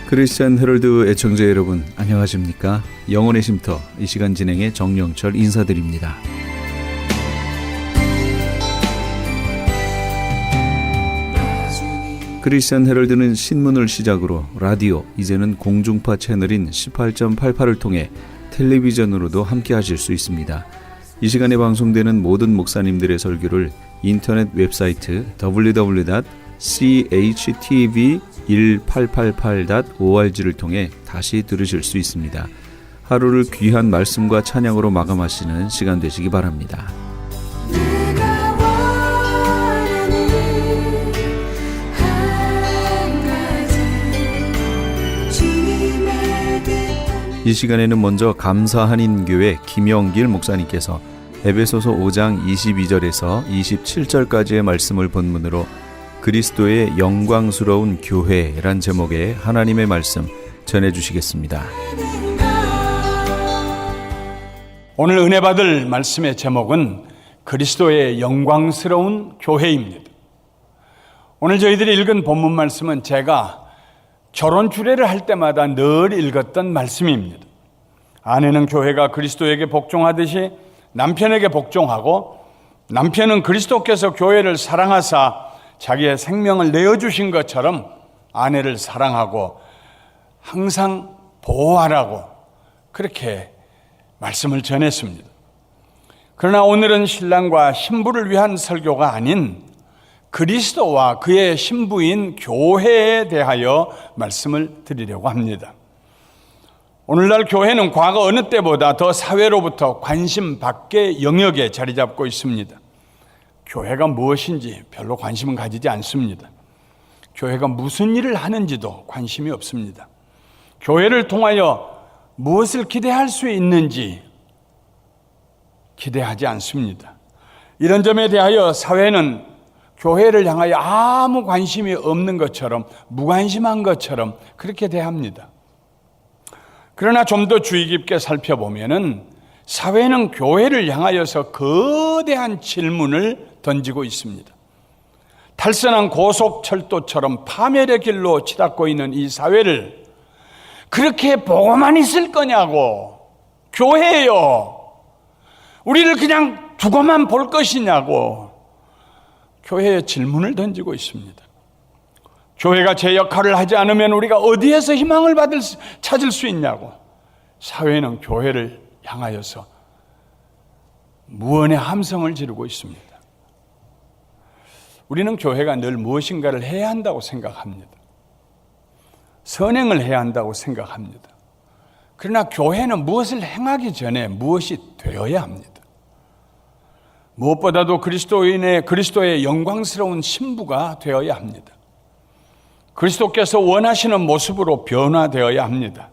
크리스천 헤럴드 애청자 여러분 안녕하십니까? 영혼의 쉼터 이 시간 진행의 정영철 인사드립니다. 크리스천 헤럴드는 신문을 시작으로 라디오, 이제는 공중파 채널인 18.88을 통해 텔레비전으로도 함께 하실 수 있습니다. 이 시간에 방송되는 모든 목사님들의 설교를 인터넷 웹사이트 www.chtv1888.org를 통해 다시 들으실 수 있습니다. 하루를 귀한 말씀과 찬양으로 마감하시는 시간 되시기 바랍니다. 이 시간에는 먼저 감사한인교회 김영길 목사님께서 에베소서 5장 22절에서 27절까지의 말씀을 본문으로 그리스도의 영광스러운 교회란 제목의 하나님의 말씀 전해주시겠습니다. 오늘 은혜 받을 말씀의 제목은 그리스도의 영광스러운 교회입니다. 오늘 저희들이 읽은 본문 말씀은 제가 결혼 주례를 할 때마다 늘 읽었던 말씀입니다. 아내는 교회가 그리스도에게 복종하듯이 남편에게 복종하고, 남편은 그리스도께서 교회를 사랑하사 자기의 생명을 내어주신 것처럼 아내를 사랑하고 항상 보호하라고 그렇게 말씀을 전했습니다. 그러나 오늘은 신랑과 신부를 위한 설교가 아닌 그리스도와 그의 신부인 교회에 대하여 말씀을 드리려고 합니다. 오늘날 교회는 과거 어느 때보다 더 사회로부터 관심 밖의 영역에 자리 잡고 있습니다. 교회가 무엇인지 별로 관심은 가지지 않습니다. 교회가 무슨 일을 하는지도 관심이 없습니다. 교회를 통하여 무엇을 기대할 수 있는지 기대하지 않습니다. 이런 점에 대하여 사회는 교회를 향하여 아무 관심이 없는 것처럼, 무관심한 것처럼 그렇게 대합니다. 그러나 좀 더 주의 깊게 살펴보면은 사회는 교회를 향하여서 거대한 질문을 던지고 있습니다. 탈선한 고속철도처럼 파멸의 길로 치닫고 있는 이 사회를 그렇게 보고만 있을 거냐고, 교회요, 우리를 그냥 두고만 볼 것이냐고 교회에 질문을 던지고 있습니다. 교회가 제 역할을 하지 않으면 우리가 어디에서 희망을 찾을 수 있냐고 사회는 교회를 향하여서 무언의 함성을 지르고 있습니다. 우리는 교회가 늘 무엇인가를 해야 한다고 생각합니다. 선행을 해야 한다고 생각합니다. 그러나 교회는 무엇을 행하기 전에 무엇이 되어야 합니다. 무엇보다도 그리스도의 영광스러운 신부가 되어야 합니다. 그리스도께서 원하시는 모습으로 변화되어야 합니다.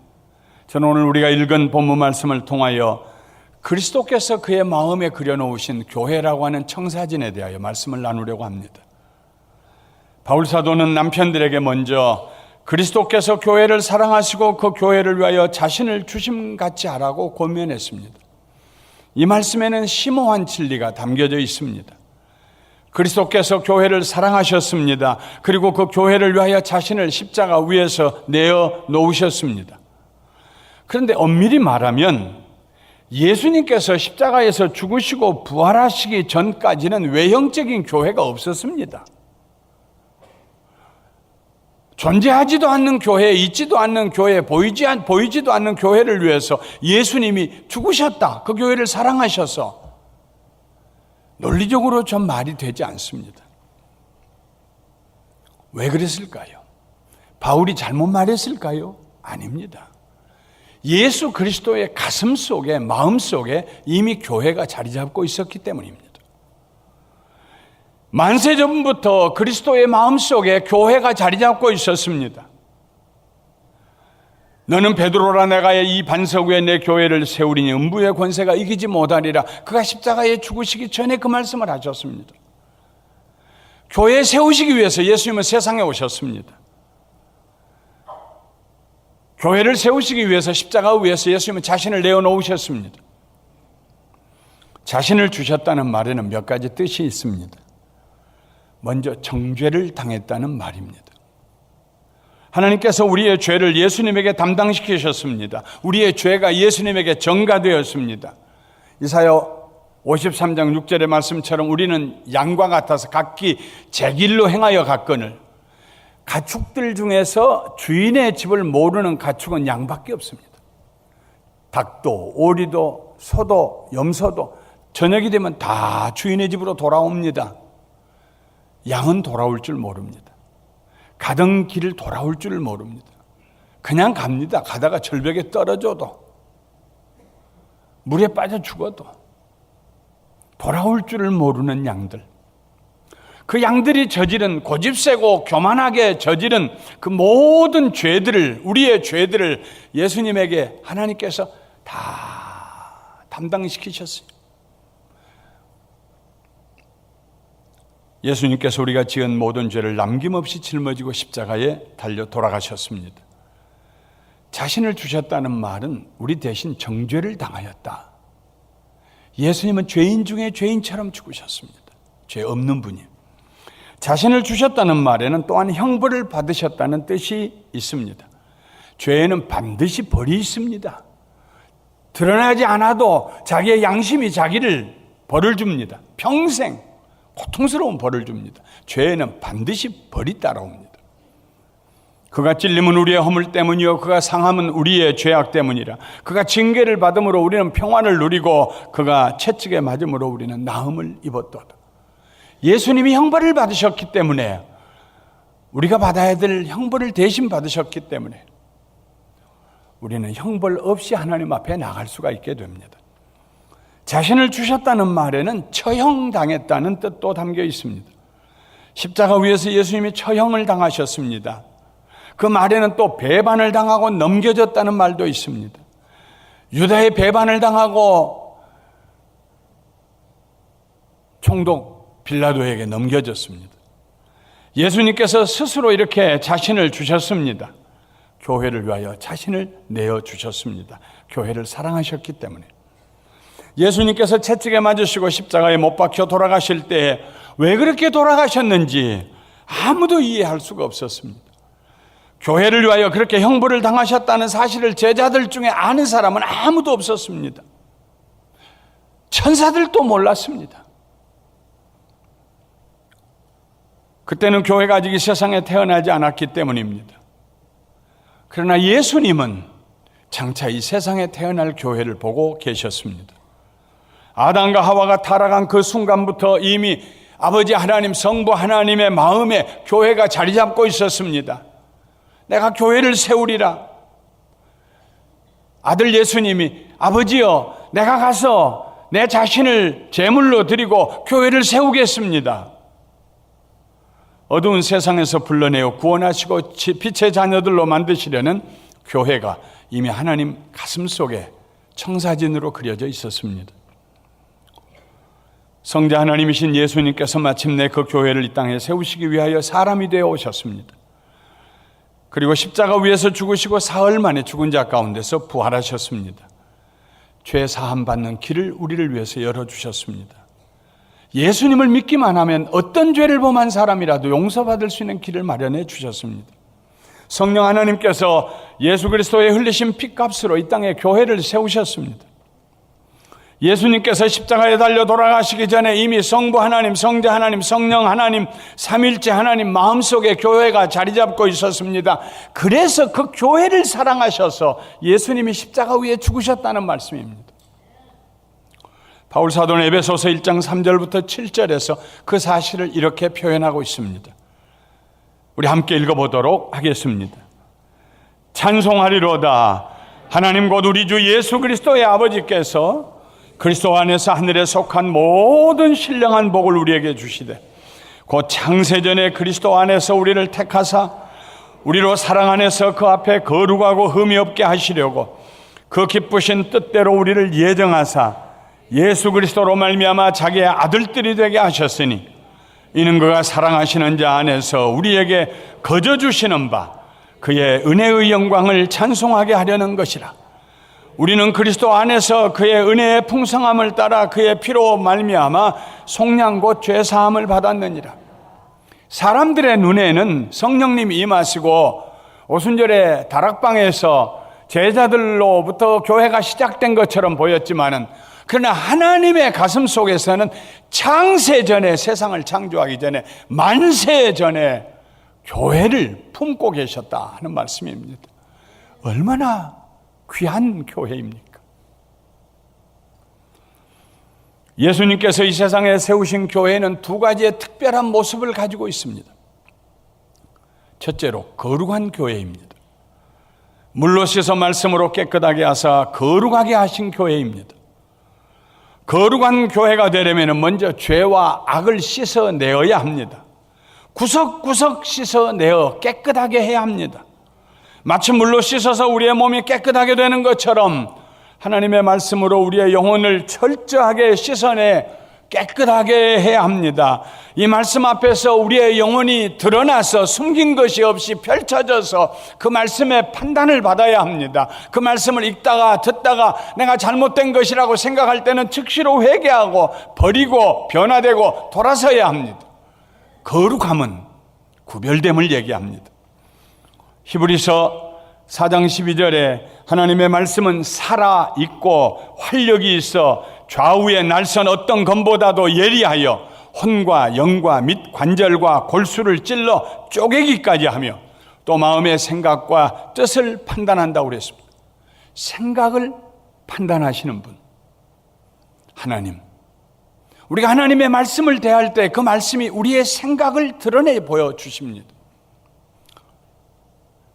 저는 오늘 우리가 읽은 본문 말씀을 통하여 그리스도께서 그의 마음에 그려놓으신 교회라고 하는 청사진에 대하여 말씀을 나누려고 합니다. 바울 사도는 남편들에게 먼저 그리스도께서 교회를 사랑하시고 그 교회를 위하여 자신을 주심같이 하라고 권면했습니다. 이 말씀에는 심오한 진리가 담겨져 있습니다. 그리스도께서 교회를 사랑하셨습니다. 그리고 그 교회를 위하여 자신을 십자가 위에서 내어 놓으셨습니다. 그런데 엄밀히 말하면 예수님께서 십자가에서 죽으시고 부활하시기 전까지는 외형적인 교회가 없었습니다. 존재하지도 않는 교회, 있지도 않는 교회, 보이지도 않는 교회를 위해서 예수님이 죽으셨다. 그 교회를 사랑하셔서 논리적으로 좀 말이 되지 않습니다. 왜 그랬을까요? 바울이 잘못 말했을까요? 아닙니다. 예수 그리스도의 가슴 속에, 마음 속에 이미 교회가 자리 잡고 있었기 때문입니다. 만세 전부터 그리스도의 마음속에 교회가 자리 잡고 있었습니다. 너는 베드로라, 내가 이 반석 위에 내 교회를 세우리니 음부의 권세가 이기지 못하리라. 그가 십자가에 죽으시기 전에 그 말씀을 하셨습니다. 교회 세우시기 위해서 예수님은 세상에 오셨습니다. 교회를 세우시기 위해서 십자가 위에서 예수님은 자신을 내어놓으셨습니다. 자신을 주셨다는 말에는 몇 가지 뜻이 있습니다. 먼저 정죄를 당했다는 말입니다. 하나님께서 우리의 죄를 예수님에게 담당시키셨습니다. 우리의 죄가 예수님에게 전가되었습니다. 이사야 53장 6절의 말씀처럼 우리는 양과 같아서 각기 제 길로 행하여 갔거늘. 가축들 중에서 주인의 집을 모르는 가축은 양밖에 없습니다. 닭도 오리도 소도 염소도 저녁이 되면 다 주인의 집으로 돌아옵니다. 양은 돌아올 줄 모릅니다. 가던 길을 돌아올 줄 모릅니다. 그냥 갑니다. 가다가 절벽에 떨어져도, 물에 빠져 죽어도 돌아올 줄을 모르는 양들. 그 양들이 저지른, 고집세고 교만하게 저지른 그 모든 죄들을, 우리의 죄들을 예수님에게 하나님께서 다 담당시키셨어요. 예수님께서 우리가 지은 모든 죄를 남김없이 짊어지고 십자가에 달려 돌아가셨습니다. 자신을 주셨다는 말은 우리 대신 정죄를 당하였다. 예수님은 죄인 중에 죄인처럼 죽으셨습니다. 죄 없는 분이에요. 자신을 주셨다는 말에는 또한 형벌을 받으셨다는 뜻이 있습니다. 죄에는 반드시 벌이 있습니다. 드러나지 않아도 자기의 양심이 자기를 벌을 줍니다. 평생 고통스러운 벌을 줍니다. 죄에는 반드시 벌이 따라옵니다. 그가 찔림은 우리의 허물 때문이요 그가 상함은 우리의 죄악 때문이라. 그가 징계를 받음으로 우리는 평안을 누리고 그가 채찍에 맞음으로 우리는 나음을 입었도다. 예수님이 형벌을 받으셨기 때문에, 우리가 받아야 될 형벌을 대신 받으셨기 때문에 우리는 형벌 없이 하나님 앞에 나갈 수가 있게 됩니다. 자신을 주셨다는 말에는 처형당했다는 뜻도 담겨 있습니다. 십자가 위에서 예수님이 처형을 당하셨습니다. 그 말에는 또 배반을 당하고 넘겨졌다는 말도 있습니다. 유다의 배반을 당하고 총독 빌라도에게 넘겨졌습니다. 예수님께서 스스로 이렇게 자신을 주셨습니다. 교회를 위하여 자신을 내어주셨습니다. 교회를 사랑하셨기 때문에. 예수님께서 채찍에 맞으시고 십자가에 못 박혀 돌아가실 때 왜 그렇게 돌아가셨는지 아무도 이해할 수가 없었습니다. 교회를 위하여 그렇게 형벌을 당하셨다는 사실을 제자들 중에 아는 사람은 아무도 없었습니다. 천사들도 몰랐습니다. 그때는 교회가 아직 이 세상에 태어나지 않았기 때문입니다. 그러나 예수님은 장차 이 세상에 태어날 교회를 보고 계셨습니다. 아담과 하와가 타락한 그 순간부터 이미 아버지 하나님, 성부 하나님의 마음에 교회가 자리 잡고 있었습니다. 내가 교회를 세우리라. 아들 예수님이 아버지여, 내가 가서 내 자신을 제물로 드리고 교회를 세우겠습니다. 어두운 세상에서 불러내어 구원하시고 빛의 자녀들로 만드시려는 교회가 이미 하나님 가슴 속에 청사진으로 그려져 있었습니다. 성자 하나님이신 예수님께서 마침내 그 교회를 이 땅에 세우시기 위하여 사람이 되어 오셨습니다. 그리고 십자가 위에서 죽으시고 사흘 만에 죽은 자 가운데서 부활하셨습니다. 죄 사함 받는 길을 우리를 위해서 열어주셨습니다. 예수님을 믿기만 하면 어떤 죄를 범한 사람이라도 용서받을 수 있는 길을 마련해 주셨습니다. 성령 하나님께서 예수 그리스도의 흘리신 피값으로 이 땅에 교회를 세우셨습니다. 예수님께서 십자가에 달려 돌아가시기 전에 이미 성부 하나님, 성자 하나님, 성령 하나님, 삼일째 하나님 마음속에 교회가 자리 잡고 있었습니다. 그래서 그 교회를 사랑하셔서 예수님이 십자가 위에 죽으셨다는 말씀입니다. 바울 사도는 에베소서 1장 3절부터 7절에서 그 사실을 이렇게 표현하고 있습니다. 우리 함께 읽어보도록 하겠습니다. 찬송하리로다. 하나님 곧 우리 주 예수 그리스도의 아버지께서 그리스도 안에서 하늘에 속한 모든 신령한 복을 우리에게 주시되 곧 창세전에 그리스도 안에서 우리를 택하사 우리로 사랑 안에서 그 앞에 거룩하고 흠이 없게 하시려고 그 기쁘신 뜻대로 우리를 예정하사 예수 그리스도로 말미암아 자기의 아들들이 되게 하셨으니 이는 그가 사랑하시는 자 안에서 우리에게 거저 주시는 바 그의 은혜의 영광을 찬송하게 하려는 것이라. 우리는 그리스도 안에서 그의 은혜의 풍성함을 따라 그의 피로 말미암아 속량 곧 죄사함을 받았느니라. 사람들의 눈에는 성령님이 임하시고 오순절에 다락방에서 제자들로부터 교회가 시작된 것처럼 보였지만은, 그러나 하나님의 가슴 속에서는 창세 전에, 세상을 창조하기 전에, 만세 전에 교회를 품고 계셨다 하는 말씀입니다. 얼마나 귀한 교회입니까? 예수님께서 이 세상에 세우신 교회는 두 가지의 특별한 모습을 가지고 있습니다. 첫째로 거룩한 교회입니다. 물로 씻어 말씀으로 깨끗하게 하사 거룩하게 하신 교회입니다. 거룩한 교회가 되려면 먼저 죄와 악을 씻어내어야 합니다. 구석구석 씻어내어 깨끗하게 해야 합니다. 마치 물로 씻어서 우리의 몸이 깨끗하게 되는 것처럼 하나님의 말씀으로 우리의 영혼을 철저하게 씻어내 깨끗하게 해야 합니다. 이 말씀 앞에서 우리의 영혼이 드러나서 숨긴 것이 없이 펼쳐져서 그 말씀의 판단을 받아야 합니다. 그 말씀을 읽다가 듣다가 내가 잘못된 것이라고 생각할 때는 즉시로 회개하고 버리고 변화되고 돌아서야 합니다. 거룩함은 구별됨을 얘기합니다. 히브리서 4장 12절에 하나님의 말씀은 살아있고 활력이 있어 좌우의 날선 어떤 검보다도 예리하여 혼과 영과 및 관절과 골수를 찔러 쪼개기까지 하며 또 마음의 생각과 뜻을 판단한다고 그랬습니다. 생각을 판단하시는 분, 하나님. 우리가 하나님의 말씀을 대할 때 그 말씀이 우리의 생각을 드러내 보여주십니다.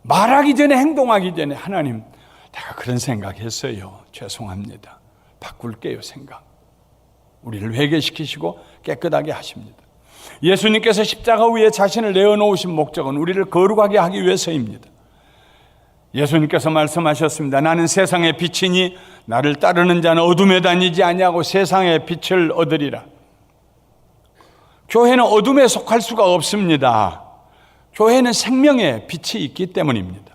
말하기 전에, 행동하기 전에 하나님, 내가 그런 생각했어요. 죄송합니다. 바꿀게요, 생각. 우리를 회개시키시고 깨끗하게 하십니다. 예수님께서 십자가 위에 자신을 내어놓으신 목적은 우리를 거룩하게 하기 위해서입니다. 예수님께서 말씀하셨습니다. 나는 세상의 빛이니 나를 따르는 자는 어둠에 다니지 아니하고 세상의 빛을 얻으리라. 교회는 어둠에 속할 수가 없습니다. 교회는 생명의 빛이 있기 때문입니다.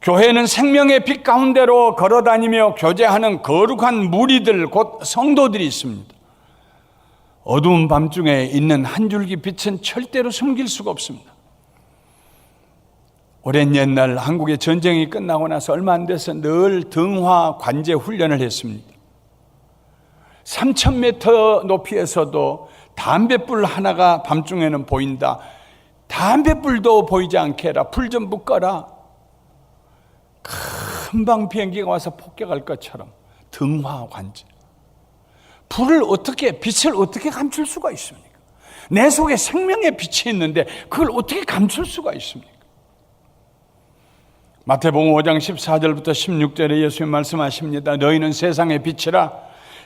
교회는 생명의 빛 가운데로 걸어다니며 교제하는 거룩한 무리들, 곧 성도들이 있습니다. 어두운 밤중에 있는 한 줄기 빛은 절대로 숨길 수가 없습니다. 오랜 옛날 한국의 전쟁이 끝나고 나서 얼마 안 돼서 늘 등화 관제 훈련을 했습니다. 3,000m 높이에서도 담뱃불 하나가 밤중에는 보인다. 담뱃불도 보이지 않게 해라. 불 좀 묶어라. 금방 비행기가 와서 폭격할 것처럼 등화 관제. 빛을 어떻게 감출 수가 있습니까? 내 속에 생명의 빛이 있는데 그걸 어떻게 감출 수가 있습니까? 마태복음 5장 14절부터 16절에 예수님 말씀하십니다. 너희는 세상의 빛이라.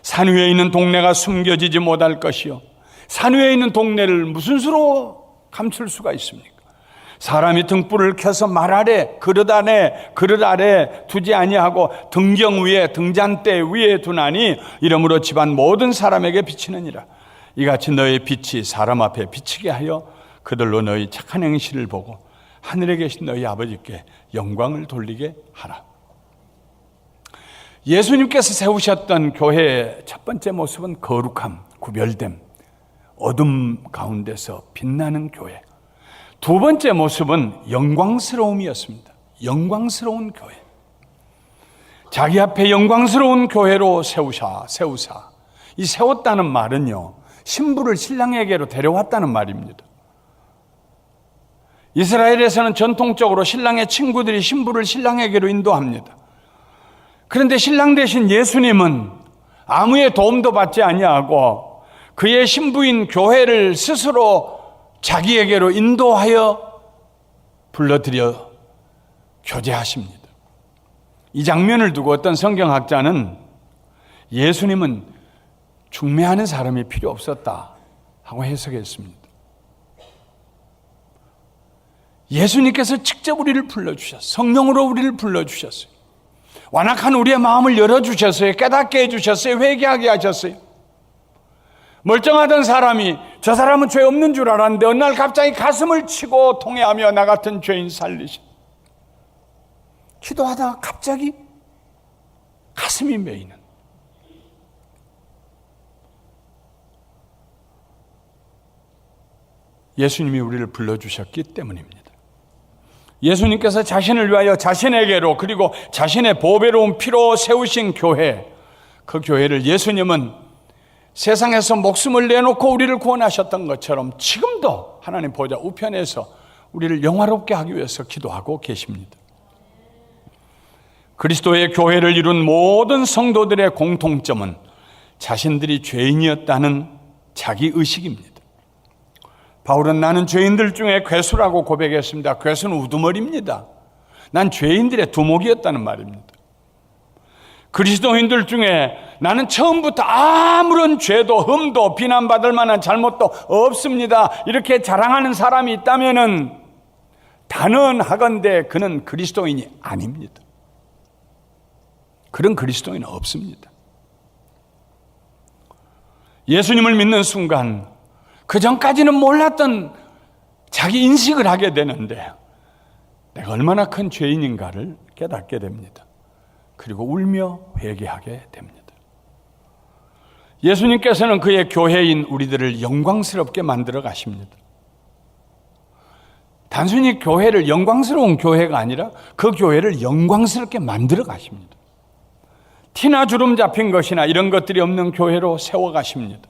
산 위에 있는 동네가 숨겨지지 못할 것이요. 산 위에 있는 동네를 무슨 수로 감출 수가 있습니까? 사람이 등불을 켜서 말 아래, 그릇 아래 두지 아니하고 등경 위에, 등잔대 위에 두나니 이러므로 집안 모든 사람에게 비치느니라. 이같이 너의 빛이 사람 앞에 비치게 하여 그들로 너희 착한 행실을 보고 하늘에 계신 너희 아버지께 영광을 돌리게 하라. 예수님께서 세우셨던 교회의 첫 번째 모습은 거룩함, 구별됨, 어둠 가운데서 빛나는 교회. 두 번째 모습은 영광스러움이었습니다. 영광스러운 교회. 자기 앞에 영광스러운 교회로 세우사. 이 세웠다는 말은요, 신부를 신랑에게로 데려왔다는 말입니다. 이스라엘에서는 전통적으로 신랑의 친구들이 신부를 신랑에게로 인도합니다. 그런데 신랑 대신 예수님은 아무의 도움도 받지 아니하고 그의 신부인 교회를 스스로 자기에게로 인도하여 불러들여 교제하십니다. 이 장면을 두고 어떤 성경학자는 예수님은 중매하는 사람이 필요 없었다 하고 해석했습니다. 예수님께서 직접 우리를 불러주셨어요. 성령으로 우리를 불러주셨어요. 완악한 우리의 마음을 열어주셨어요. 깨닫게 해주셨어요. 회개하게 하셨어요. 멀쩡하던 사람이 저 사람은 죄 없는 줄 알았는데 어느 날 갑자기 가슴을 치고 통회하며 나 같은 죄인 살리신. 기도하다가 갑자기 가슴이 메이는. 예수님이 우리를 불러주셨기 때문입니다. 예수님께서 자신을 위하여 자신에게로 그리고 자신의 보배로운 피로 세우신 교회, 그 교회를 예수님은 세상에서 목숨을 내놓고 우리를 구원하셨던 것처럼 지금도 하나님 보좌 우편에서 우리를 영화롭게 하기 위해서 기도하고 계십니다. 그리스도의 교회를 이룬 모든 성도들의 공통점은 자신들이 죄인이었다는 자기의식입니다. 바울은 나는 죄인들 중에 괴수라고 고백했습니다. 괴수는 우두머리입니다. 난 죄인들의 두목이었다는 말입니다. 그리스도인들 중에 나는 처음부터 아무런 죄도 흠도 비난받을 만한 잘못도 없습니다, 이렇게 자랑하는 사람이 있다면 단언하건대 그는 그리스도인이 아닙니다. 그런 그리스도인은 없습니다. 예수님을 믿는 순간 그 전까지는 몰랐던 자기 인식을 하게 되는데 내가 얼마나 큰 죄인인가를 깨닫게 됩니다. 그리고 울며 회개하게 됩니다. 예수님께서는 그의 교회인 우리들을 영광스럽게 만들어 가십니다. 단순히 교회를 영광스러운 교회가 아니라 그 교회를 영광스럽게 만들어 가십니다. 티나 주름 잡힌 것이나 이런 것들이 없는 교회로 세워 가십니다.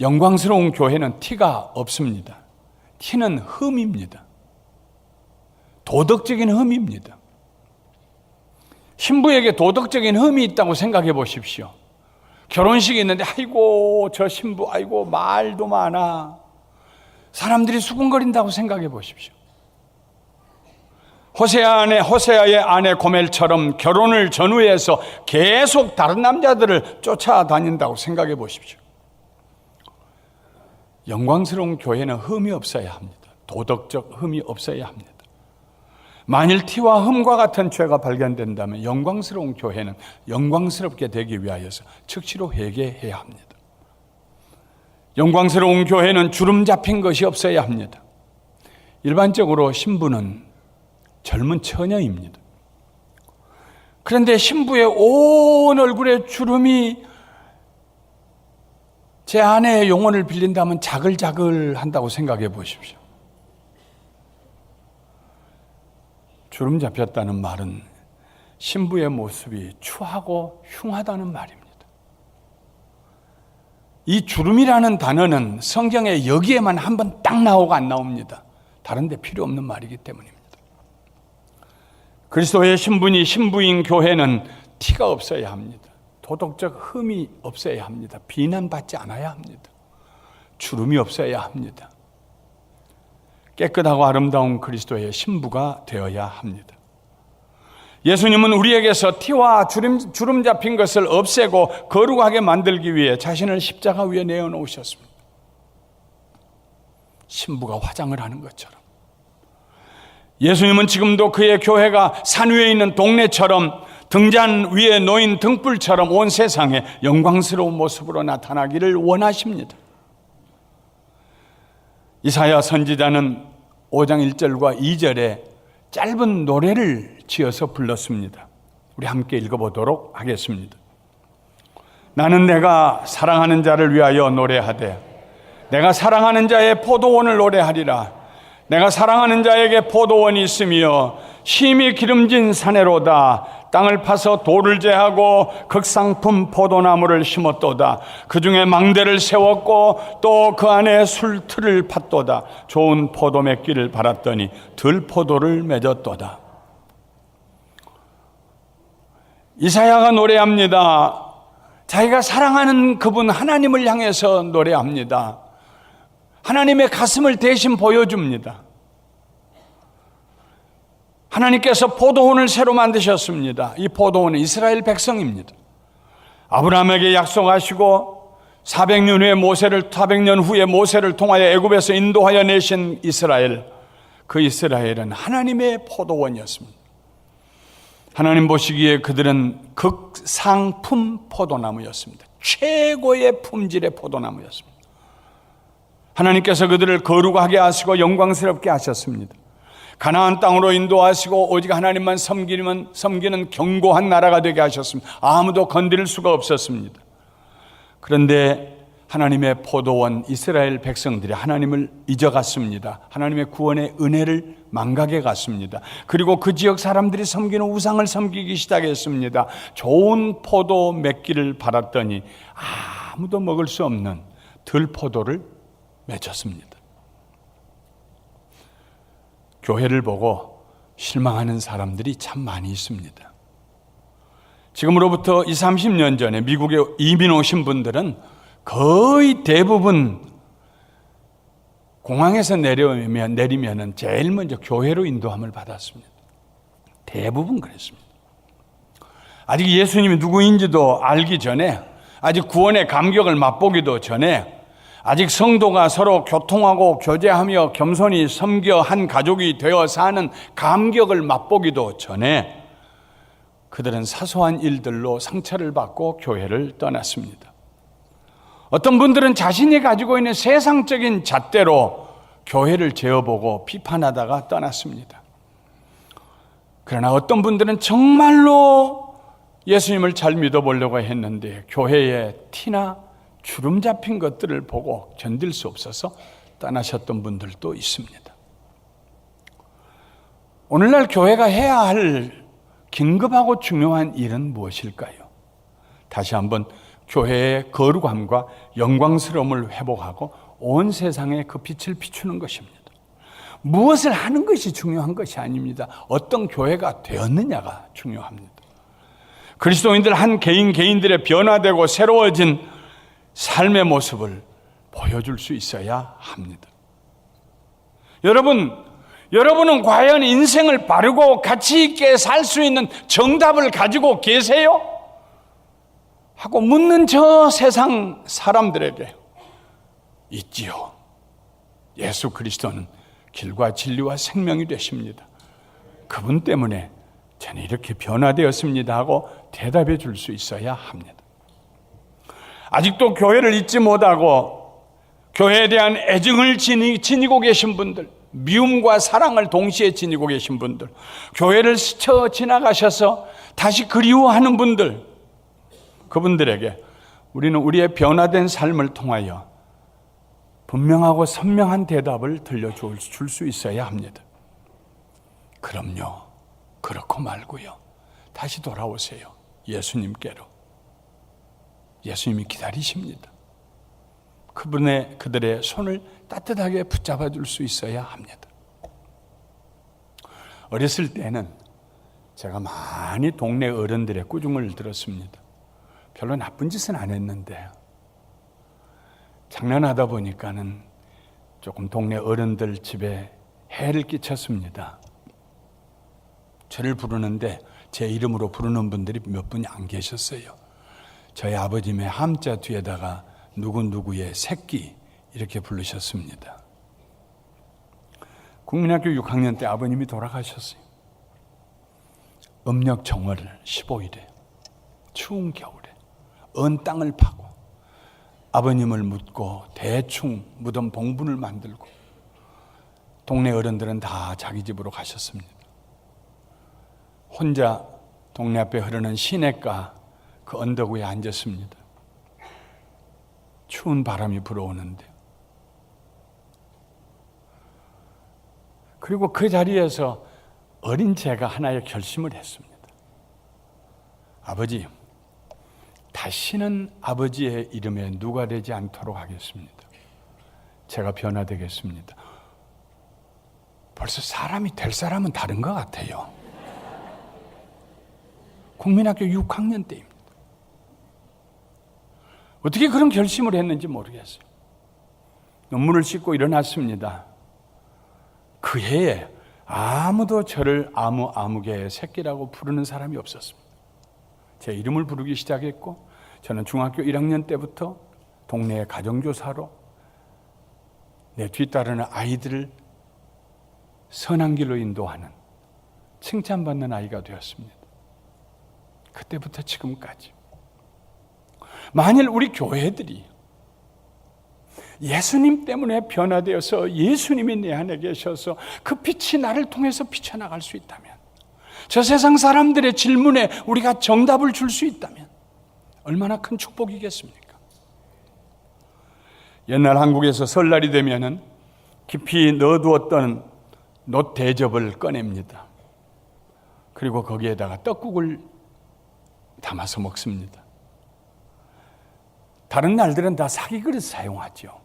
영광스러운 교회는 티가 없습니다. 티는 흠입니다. 도덕적인 흠입니다. 신부에게 도덕적인 흠이 있다고 생각해 보십시오. 결혼식이 있는데 아이고 저 신부 아이고 말도 많아. 사람들이 수군거린다고 생각해 보십시오. 호세아의 아내 고멜처럼 결혼을 전후해서 계속 다른 남자들을 쫓아다닌다고 생각해 보십시오. 영광스러운 교회는 흠이 없어야 합니다. 도덕적 흠이 없어야 합니다. 만일 티와 흠과 같은 죄가 발견된다면 영광스러운 교회는 영광스럽게 되기 위하여서 즉시로 회개해야 합니다. 영광스러운 교회는 주름 잡힌 것이 없어야 합니다. 일반적으로 신부는 젊은 처녀입니다. 그런데 신부의 온 얼굴에 주름이 제 아내의 용어를 빌린다면 자글자글 한다고 생각해 보십시오. 주름 잡혔다는 말은 신부의 모습이 추하고 흉하다는 말입니다. 이 주름이라는 단어는 성경에 여기에만 한 번 딱 나오고 안 나옵니다. 다른 데 필요 없는 말이기 때문입니다. 그리스도의 신부인 교회는 티가 없어야 합니다. 도덕적 흠이 없어야 합니다. 비난받지 않아야 합니다. 주름이 없어야 합니다. 깨끗하고 아름다운 그리스도의 신부가 되어야 합니다. 예수님은 우리에게서 티와 주름 잡힌 것을 없애고 거룩하게 만들기 위해 자신을 십자가 위에 내어놓으셨습니다. 신부가 화장을 하는 것처럼 예수님은 지금도 그의 교회가 산 위에 있는 동네처럼 등잔 위에 놓인 등불처럼 온 세상에 영광스러운 모습으로 나타나기를 원하십니다. 이사야 선지자는 5장 1절과 2절에 짧은 노래를 지어서 불렀습니다. 우리 함께 읽어보도록 하겠습니다. 나는 내가 사랑하는 자를 위하여 노래하되 내가 사랑하는 자의 포도원을 노래하리라. 내가 사랑하는 자에게 포도원이 있으며 심히 기름진 사내로다. 땅을 파서 돌을 제하고 극상품 포도나무를 심었도다. 그 중에 망대를 세웠고 또 그 안에 술틀을 팠도다. 좋은 포도 맺기를 바랐더니 들포도를 맺었도다. 이사야가 노래합니다. 자기가 사랑하는 그분 하나님을 향해서 노래합니다. 하나님의 가슴을 대신 보여줍니다. 하나님께서 포도원을 새로 만드셨습니다. 이 포도원은 이스라엘 백성입니다. 아브라함에게 약속하시고 400년 후에 모세를 통하여 애굽에서 인도하여 내신 이스라엘, 그 이스라엘은 하나님의 포도원이었습니다. 하나님 보시기에 그들은 극상품 포도나무였습니다. 최고의 품질의 포도나무였습니다. 하나님께서 그들을 거룩하게 하시고 영광스럽게 하셨습니다. 가나안 땅으로 인도하시고 오직 하나님만 섬기는 견고한 나라가 되게 하셨습니다. 아무도 건드릴 수가 없었습니다. 그런데 하나님의 포도원 이스라엘 백성들이 하나님을 잊어갔습니다. 하나님의 구원의 은혜를 망각해 갔습니다. 그리고 그 지역 사람들이 섬기는 우상을 섬기기 시작했습니다. 좋은 포도 맺기를 바랐더니 아무도 먹을 수 없는 들포도를 맺었습니다. 교회를 보고 실망하는 사람들이 참 많이 있습니다. 지금으로부터 20, 30년 전에 미국에 이민 오신 분들은 거의 대부분 공항에서 내리면은 제일 먼저 교회로 인도함을 받았습니다. 대부분 그랬습니다. 아직 예수님이 누구인지도 알기 전에, 아직 구원의 감격을 맛보기도 전에, 아직 성도가 서로 교통하고 교제하며 겸손히 섬겨 한 가족이 되어 사는 감격을 맛보기도 전에 그들은 사소한 일들로 상처를 받고 교회를 떠났습니다. 어떤 분들은 자신이 가지고 있는 세상적인 잣대로 교회를 재어보고 비판하다가 떠났습니다. 그러나 어떤 분들은 정말로 예수님을 잘 믿어보려고 했는데 교회에 티나 주름 잡힌 것들을 보고 견딜 수 없어서 떠나셨던 분들도 있습니다. 오늘날 교회가 해야 할 긴급하고 중요한 일은 무엇일까요? 다시 한번 교회의 거룩함과 영광스러움을 회복하고 온 세상에 그 빛을 비추는 것입니다. 무엇을 하는 것이 중요한 것이 아닙니다. 어떤 교회가 되었느냐가 중요합니다. 그리스도인들 한 개인들의 변화되고 새로워진 삶의 모습을 보여줄 수 있어야 합니다. 여러분은 과연 인생을 바르고 가치 있게 살 수 있는 정답을 가지고 계세요? 하고 묻는 저 세상 사람들에게 있지요. 예수 그리스도는 길과 진리와 생명이 되십니다. 그분 때문에 저는 이렇게 변화되었습니다 하고 대답해 줄 수 있어야 합니다. 아직도 교회를 잊지 못하고 교회에 대한 애증을 지니고 계신 분들, 미움과 사랑을 동시에 지니고 계신 분들, 교회를 스쳐 지나가셔서 다시 그리워하는 분들, 그분들에게 우리는 우리의 변화된 삶을 통하여 분명하고 선명한 대답을 들려줄 수 있어야 합니다. 그럼요, 그렇고 말고요, 다시 돌아오세요. 예수님께로. 예수님이 기다리십니다. 그들의 손을 따뜻하게 붙잡아 줄 수 있어야 합니다. 어렸을 때는 제가 많이 동네 어른들의 꾸중을 들었습니다. 별로 나쁜 짓은 안 했는데 장난하다 보니까는 조금 동네 어른들 집에 해를 끼쳤습니다. 저를 부르는데 제 이름으로 부르는 분들이 몇 분이 안 계셨어요. 저희 아버님의 함자 뒤에다가 누구누구의 새끼 이렇게 부르셨습니다. 국민학교 6학년 때 아버님이 돌아가셨어요. 음력 정월 15일에 추운 겨울에 언 땅을 파고 아버님을 묻고 대충 무덤 봉분을 만들고 동네 어른들은 다 자기 집으로 가셨습니다. 혼자 동네 앞에 흐르는 시냇가 그 언덕 위에 앉았습니다. 추운 바람이 불어오는데, 그리고 그 자리에서 어린 제가 하나의 결심을 했습니다. 아버지, 다시는 아버지의 이름에 누가 되지 않도록 하겠습니다. 제가 변화되겠습니다. 벌써 사람이 될 사람은 다른 것 같아요. 국민학교 6학년 때입니다. 어떻게 그런 결심을 했는지 모르겠어요. 눈물을 씻고 일어났습니다. 그 해에 아무도 저를 아무개의 새끼라고 부르는 사람이 없었습니다. 제 이름을 부르기 시작했고, 저는 중학교 1학년 때부터 동네의 가정교사로 내 뒤따르는 아이들을 선한 길로 인도하는, 칭찬받는 아이가 되었습니다. 그때부터 지금까지. 만일 우리 교회들이 예수님 때문에 변화되어서 예수님이 내 안에 계셔서 그 빛이 나를 통해서 비춰나갈 수 있다면, 저 세상 사람들의 질문에 우리가 정답을 줄 수 있다면 얼마나 큰 축복이겠습니까? 옛날 한국에서 설날이 되면은 깊이 넣어두었던 놋 대접을 꺼냅니다. 그리고 거기에다가 떡국을 담아서 먹습니다. 다른 날들은 다 사기 그릇 사용하죠.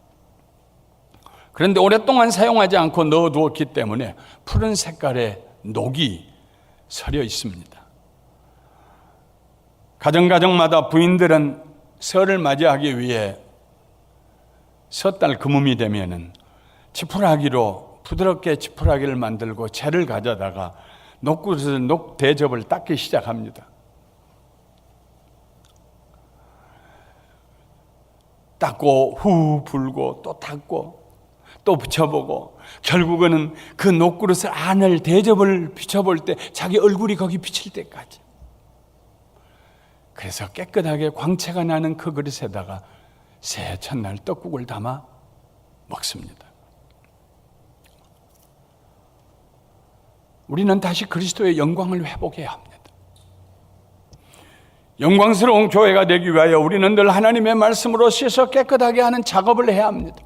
그런데 오랫동안 사용하지 않고 넣어두었기 때문에 푸른 색깔의 녹이 서려 있습니다. 가정마다 부인들은 설을 맞이하기 위해 섣달 금음이 되면은 지푸라기로 부드럽게 지푸라기를 만들고 채를 가져다가 녹그릇에 녹 대접을 닦기 시작합니다. 닦고 후 불고 또 닦고 또 붙여보고 결국은 그 녹그릇을 안을 대접을 비춰볼 때 자기 얼굴이 거기 비칠 때까지. 그래서 깨끗하게 광채가 나는 그 그릇에다가 새해 첫날 떡국을 담아 먹습니다. 우리는 다시 그리스도의 영광을 회복해야 합니다. 영광스러운 교회가 되기 위하여 우리는 늘 하나님의 말씀으로 씻어 깨끗하게 하는 작업을 해야 합니다.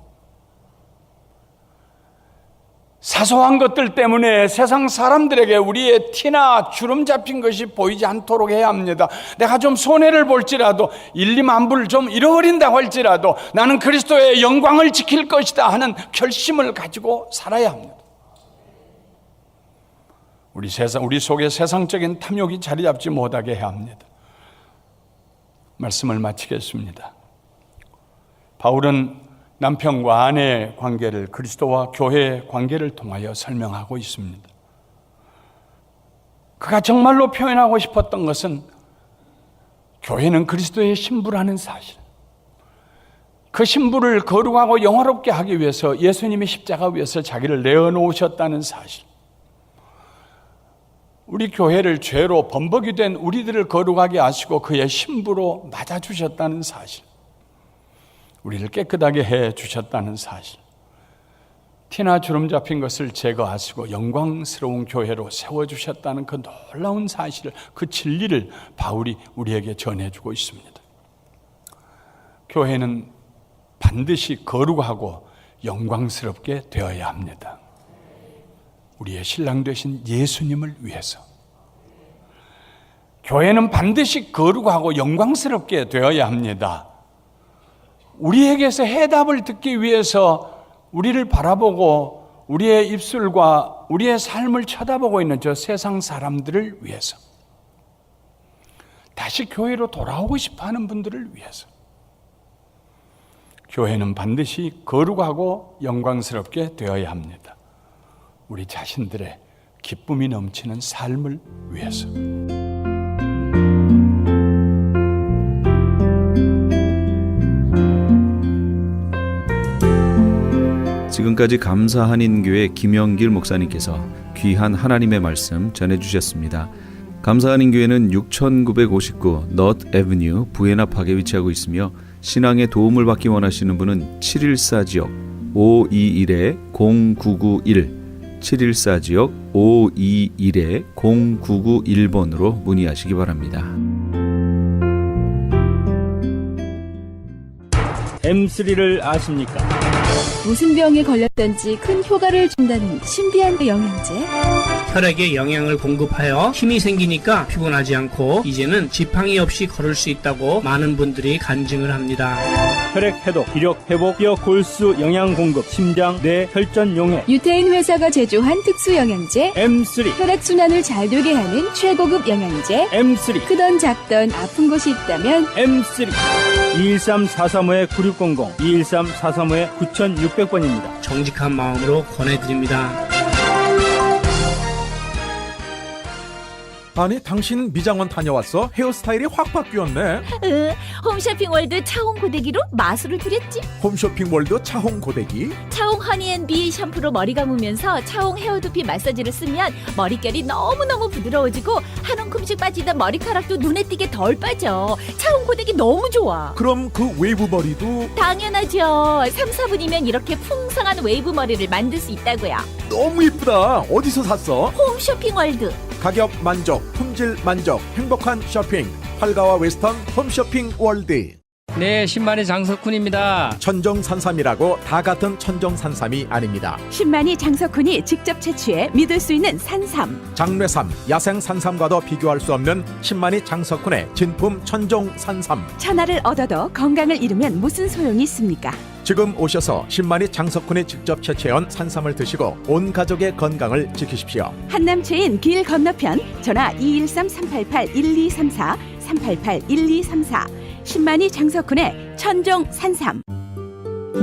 사소한 것들 때문에 세상 사람들에게 우리의 티나 주름 잡힌 것이 보이지 않도록 해야 합니다. 내가 좀 손해를 볼지라도 1, 2만 불 좀 잃어버린다고 할지라도 나는 그리스도의 영광을 지킬 것이다 하는 결심을 가지고 살아야 합니다. 우리 속에 세상적인 탐욕이 자리 잡지 못하게 해야 합니다. 말씀을 마치겠습니다. 바울은 남편과 아내의 관계를 그리스도와 교회의 관계를 통하여 설명하고 있습니다. 그가 정말로 표현하고 싶었던 것은 교회는 그리스도의 신부라는 사실, 그 신부를 거룩하고 영화롭게 하기 위해서 예수님이 십자가 위에서 자기를 내어놓으셨다는 사실, 우리 교회를 죄로 범벅이 된 우리들을 거룩하게 하시고 그의 신부로 맞아주셨다는 사실, 우리를 깨끗하게 해주셨다는 사실, 티나 주름 잡힌 것을 제거하시고 영광스러운 교회로 세워주셨다는 그 놀라운 사실을, 그 진리를 바울이 우리에게 전해주고 있습니다. 교회는 반드시 거룩하고 영광스럽게 되어야 합니다. 우리의 신랑 되신 예수님을 위해서. 교회는 반드시 거룩하고 영광스럽게 되어야 합니다. 우리에게서 해답을 듣기 위해서 우리를 바라보고 우리의 입술과 우리의 삶을 쳐다보고 있는 저 세상 사람들을 위해서, 다시 교회로 돌아오고 싶어하는 분들을 위해서. 교회는 반드시 거룩하고 영광스럽게 되어야 합니다. 우리 자신들의 기쁨이 넘치는 삶을 위해서. 지금까지 감사한인교회 김영길 목사님께서 귀한 하나님의 말씀 전해주셨습니다. 감사한인교회는 6959 너트 애버뉴 부에나 파크에 위치하고 있으며 신앙의 도움을 받기 원하시는 분은 714지역 521-0991 714지역 521-0991번으로 문의하시기 바랍니다. M3를 아십니까? 무슨 병에 걸렸던지 큰 효과를 준다는 신비한 영양제. 혈액에 영양을 공급하여 힘이 생기니까 피곤하지 않고 이제는 지팡이 없이 걸을 수 있다고 많은 분들이 간증을 합니다. 혈액 해독, 기력 회복, 뼈 골수 영양 공급, 심장, 뇌, 혈전 용해. 유태인 회사가 제조한 특수 영양제. M3, 혈액순환을 잘 되게 하는 최고급 영양제. M3, 크던 작던 아픈 곳이 있다면 M3. 213-435-9600, 213-435-9600번입니다. 정직한 마음으로 권해드립니다. 아니 당신 미장원 다녀왔어? 헤어스타일이 확 바뀌었네. 홈쇼핑월드 차홍 고데기로 마술을 부렸지. 홈쇼핑월드 차홍 고데기. 차홍 허니앤비 샴푸로 머리 감으면서 차홍 헤어두피 마사지를 쓰면 머릿결이 너무너무 부드러워지고 한 움큼씩 빠지던 머리카락도 눈에 띄게 덜 빠져. 차홍 고데기 너무 좋아. 그럼 그 웨이브 머리도 당연하죠. 3, 4분이면 이렇게 풍성한 웨이브 머리를 만들 수 있다고요. 너무 이쁘다. 어디서 샀어? 홈쇼핑월드. 가격 만족, 품질 만족, 행복한 쇼핑. 활가와 웨스턴 홈쇼핑 월드. 네, 신만이 장석훈입니다. 천정산삼이라고 다 같은 천정산삼이 아닙니다. 신만이 장석훈이 직접 채취해 믿을 수 있는 산삼. 장례삼, 야생산삼과도 비교할 수 없는 신만이 장석훈의 진품 천정산삼. 천하를 얻어도 건강을 잃으면 무슨 소용이 있습니까? 지금 오셔서 신만이 장석훈이 직접 채취해온 산삼을 드시고 온 가족의 건강을 지키십시오. 한남체인 길 건너편 전화 213-388-1234 388-1234 신만이 장석훈의 천종 산삼.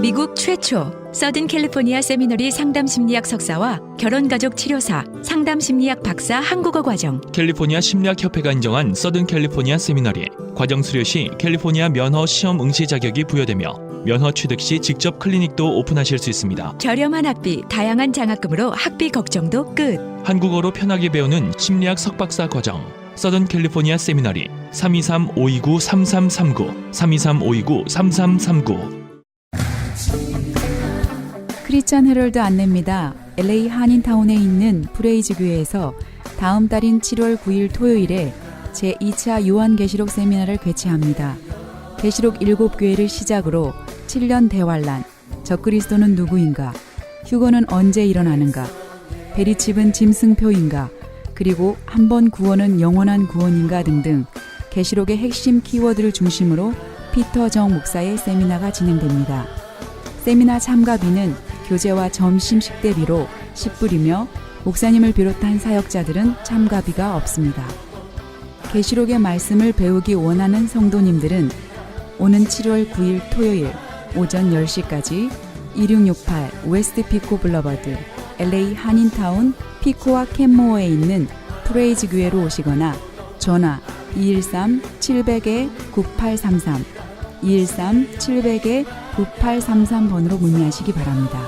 미국 최초 서든 캘리포니아 세미너리 상담심리학 석사와 결혼가족 치료사 상담심리학 박사 한국어 과정. 캘리포니아 심리학협회가 인정한 서든 캘리포니아 세미너리. 과정 수료 시 캘리포니아 면허 시험 응시 자격이 부여되며 면허 취득 시 직접 클리닉도 오픈하실 수 있습니다. 저렴한 학비, 다양한 장학금으로 학비 걱정도 끝. 한국어로 편하게 배우는 심리학 석박사 과정. 서든 캘리포니아 세미너리 323-529-3339 323-529-3339. 크리스천 헤럴드 안내입니다. LA 한인타운에 있는 프레이즈 교회에서 다음 달인 7월 9일 토요일에 제2차 요한계시록 세미나를 개최합니다. 계시록 7교회를 시작으로 7년 대환란, 적그리스도는 누구인가, 휴거는 언제 일어나는가, 베리칩은 짐승표인가, 그리고 한 번 구원은 영원한 구원인가 등등 계시록의 핵심 키워드를 중심으로 피터 정 목사의 세미나가 진행됩니다. 세미나 참가비는 교재와 점심 식대비로 10불이며 목사님을 비롯한 사역자들은 참가비가 없습니다. 계시록의 말씀을 배우기 원하는 성도님들은 오는 7월 9일 토요일 오전 10시까지 2668 웨스트 피코 블러버드 LA 한인타운 피코와 캔모어에 있는 프레이즈 교회로 오시거나 전화 213-700-9833 213-700-9833번으로 문의하시기 바랍니다.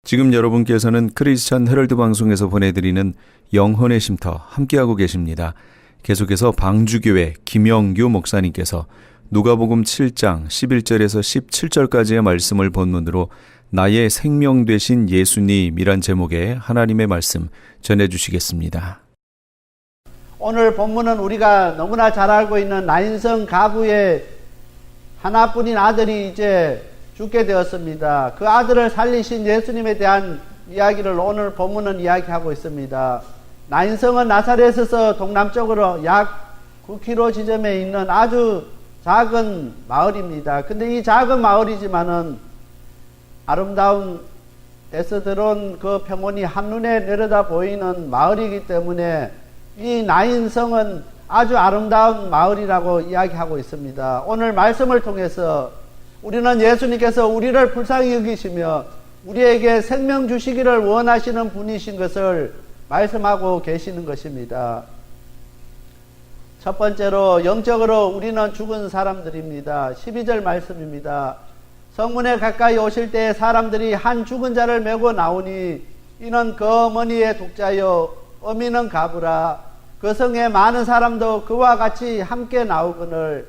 지금 여러분께서는 크리스천 헤럴드 방송에서 보내드리는 영혼의 쉼터 함께하고 계십니다. 계속해서 방주교회 김영규 목사님께서 누가복음 7장 11절에서 17절까지의 말씀을 본문으로 나의 생명 되신 예수님이란 제목의 하나님의 말씀 전해주시겠습니다. 오늘 본문은 우리가 너무나 잘 알고 있는 나인성 가부의 하나뿐인 아들이 이제 죽게 되었습니다. 그 아들을 살리신 예수님에 대한 이야기를 오늘 본문은 이야기하고 있습니다. 나인성은 나사렛에서 동남쪽으로 약 9km 지점에 있는 아주 작은 마을입니다. 근데 이 작은 마을이지만은 아름다운 에스드론 그 평원이 한눈에 내려다 보이는 마을이기 때문에 이 나인성은 아주 아름다운 마을이라고 이야기하고 있습니다. 오늘 말씀을 통해서 우리는 예수님께서 우리를 불쌍히 여기시며 우리에게 생명 주시기를 원하시는 분이신 것을 말씀하고 계시는 것입니다. 첫 번째로 영적으로 우리는 죽은 사람들입니다. 12절 말씀입니다. 성문에 가까이 오실 때 사람들이 한 죽은 자를 메고 나오니 이는 그 어머니의 독자요 어미는 가부라. 그 성에 많은 사람도 그와 같이 함께 나오거늘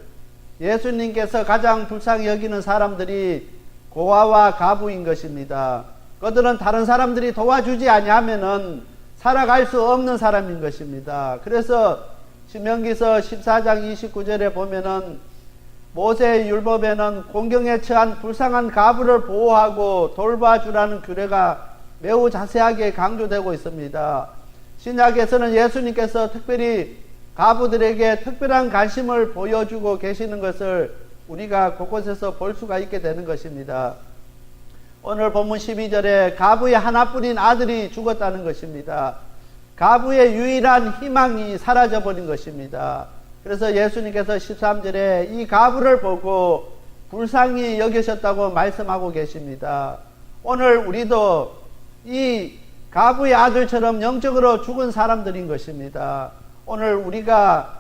예수님께서 가장 불쌍히 여기는 사람들이 고아와 가부인 것입니다. 그들은 다른 사람들이 도와주지 아니하면은 살아갈 수 없는 사람인 것입니다. 그래서 신명기서 14장 29절에 보면은 모세의 율법에는 공경에 처한 불쌍한 가부를 보호하고 돌봐주라는 규례가 매우 자세하게 강조되고 있습니다. 신약에서는 예수님께서 특별히 가부들에게 특별한 관심을 보여주고 계시는 것을 우리가 곳곳에서 볼 수가 있게 되는 것입니다. 오늘 본문 12절에 가부의 하나뿐인 아들이 죽었다는 것입니다. 가부의 유일한 희망이 사라져버린 것입니다. 그래서 예수님께서 13절에 이 가부를 보고 불쌍히 여기셨다고 말씀하고 계십니다. 오늘 우리도 이 가부의 아들처럼 영적으로 죽은 사람들인 것입니다. 오늘 우리가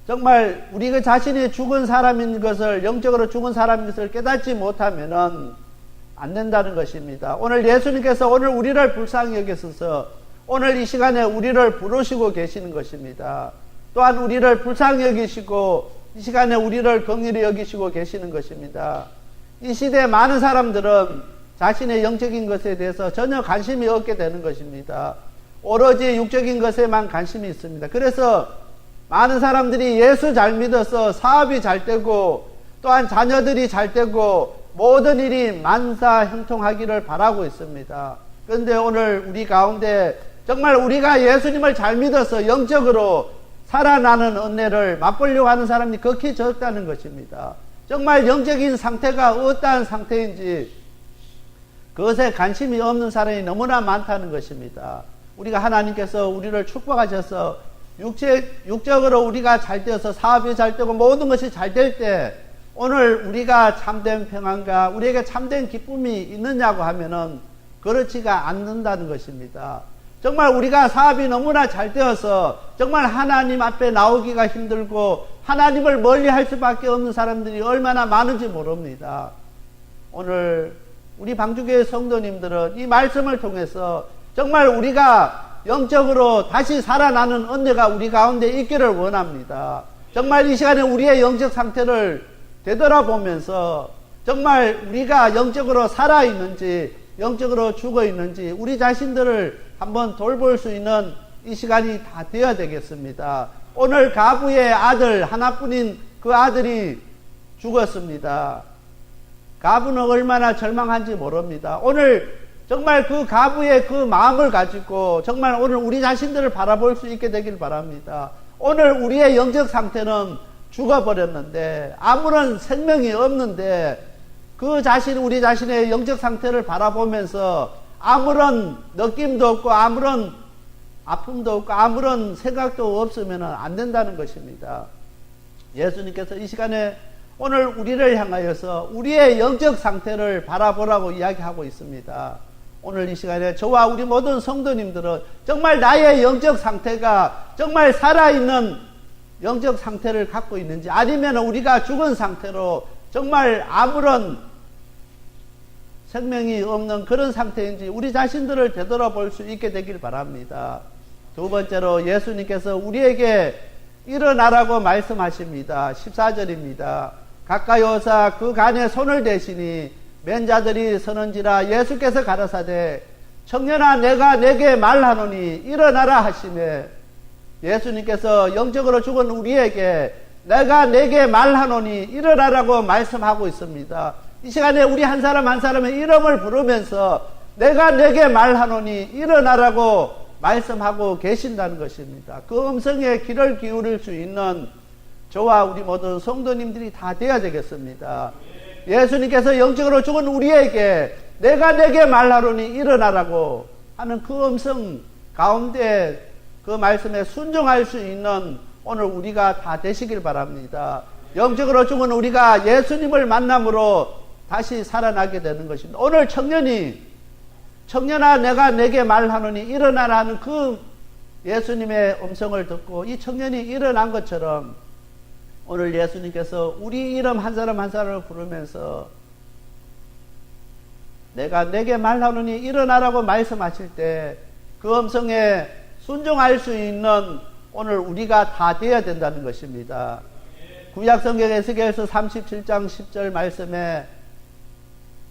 정말 우리 자신이 죽은 사람인 것을, 영적으로 죽은 사람인 것을 깨닫지 못하면은 안 된다는 것입니다. 오늘 예수님께서 오늘 우리를 불쌍히 여기셔서 오늘 이 시간에 우리를 부르시고 계시는 것입니다. 또한 우리를 불쌍히 여기시고 이 시간에 우리를 긍휼히 여기시고 계시는 것입니다. 이 시대에 많은 사람들은 자신의 영적인 것에 대해서 전혀 관심이 없게 되는 것입니다. 오로지 육적인 것에만 관심이 있습니다. 그래서 많은 사람들이 예수 잘 믿어서 사업이 잘 되고 또한 자녀들이 잘 되고 모든 일이 만사형통하기를 바라고 있습니다. 그런데 오늘 우리 가운데 정말 우리가 예수님을 잘 믿어서 영적으로 살아나는 은혜를 맛보려고 하는 사람이 극히 적다는 것입니다. 정말 영적인 상태가 어떠한 상태인지 그것에 관심이 없는 사람이 너무나 많다는 것입니다. 우리가 하나님께서 우리를 축복하셔서 육적으로 우리가 잘 되어서 사업이 잘 되고 모든 것이 잘 될 때 오늘 우리가 참된 평안과 우리에게 참된 기쁨이 있느냐고 하면은 그렇지가 않는다는 것입니다. 정말 우리가 사업이 너무나 잘 되어서 정말 하나님 앞에 나오기가 힘들고 하나님을 멀리 할 수밖에 없는 사람들이 얼마나 많은지 모릅니다. 오늘 우리 방주교회 성도님들은 이 말씀을 통해서 정말 우리가 영적으로 다시 살아나는 은혜가 우리 가운데 있기를 원합니다. 정말 이 시간에 우리의 영적 상태를 되돌아보면서 정말 우리가 영적으로 살아있는지 영적으로 죽어있는지 우리 자신들을 한번 돌볼 수 있는 이 시간이 다 되어야 되겠습니다. 오늘 가부의 아들 하나뿐인 그 아들이 죽었습니다. 가부는 얼마나 절망한지 모릅니다. 오늘 정말 그 가부의 그 마음을 가지고 정말 오늘 우리 자신들을 바라볼 수 있게 되길 바랍니다. 오늘 우리의 영적 상태는 죽어버렸는데 아무런 생명이 없는데 그 자신 우리 자신의 영적 상태를 바라보면서 아무런 느낌도 없고 아무런 아픔도 없고 아무런 생각도 없으면 안 된다는 것입니다. 예수님께서 이 시간에 오늘 우리를 향하여서 우리의 영적 상태를 바라보라고 이야기하고 있습니다. 오늘 이 시간에 저와 우리 모든 성도님들은 정말 나의 영적 상태가 정말 살아있는 영적 상태를 갖고 있는지 아니면 우리가 죽은 상태로 정말 아무런 생명이 없는 그런 상태인지 우리 자신들을 되돌아볼 수 있게 되길 바랍니다. 두 번째로 예수님께서 우리에게 일어나라고 말씀하십니다. 14절입니다. 가까이 오사 그 간에 손을 대시니 맨자들이 서는지라 예수께서 가라사대 청년아 내가 내게 말하노니 일어나라 하시매 예수님께서 영적으로 죽은 우리에게 내가 내게 말하노니 일어나라고 말씀하고 있습니다. 이 시간에 우리 한 사람 한 사람의 이름을 부르면서 내가 내게 말하노니 일어나라고 말씀하고 계신다는 것입니다. 그 음성에 귀를 기울일 수 있는 저와 우리 모든 성도님들이 다 돼야 되겠습니다. 예수님께서 영적으로 죽은 우리에게 내가 내게 말하노니 일어나라고 하는 그 음성 가운데 그 말씀에 순종할 수 있는 오늘 우리가 다 되시길 바랍니다. 영적으로 죽은 우리가 예수님을 만남으로 다시 살아나게 되는 것입니다. 오늘 청년아 내가 내게 말하노니 일어나라 하는 그 예수님의 음성을 듣고 이 청년이 일어난 것처럼 오늘 예수님께서 우리 이름 한 사람 한 사람을 부르면서 내가 내게 말하노니 일어나라고 말씀하실 때 그 음성에 순종할 수 있는 오늘 우리가 다 되어야 된다는 것입니다. 구약성경 에스겔서 37장 10절 말씀에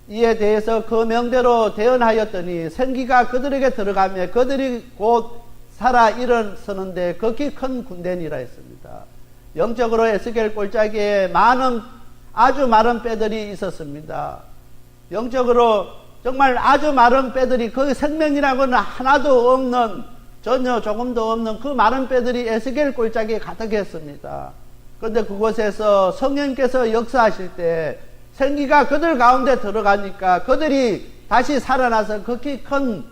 이에 대해서 그 명대로 대언하였더니 생기가 그들에게 들어가며 그들이 곧 살아 일어서는데 극히 큰 군대니라 했습니다. 영적으로 에스겔 골짜기에 아주 마른 뼈들이 있었습니다. 영적으로 정말 아주 마른 뼈들이 그 생명이라고는 하나도 없는 전혀 조금도 없는 그 마른 뼈들이 에스겔 골짜기에 가득했습니다. 그런데 그곳에서 성령께서 역사하실 때 생기가 그들 가운데 들어가니까 그들이 다시 살아나서 극히 큰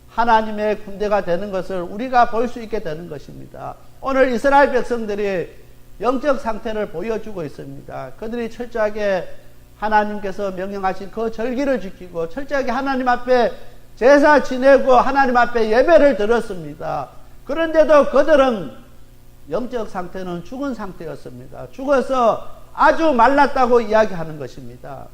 하나님의 군대가 되는 것을 우리가 볼 수 있게 되는 것입니다. 오늘 이스라엘 백성들이 영적 상태를 보여주고 있습니다. 그들이 철저하게 하나님께서 명령하신 그 절기를 지키고 철저하게 하나님 앞에 제사 지내고 하나님 앞에 예배를 드렸습니다. 그런데도 그들은 영적 상태는 죽은 상태였습니다. 죽어서 아주 말랐다고 이야기하는 것입니다.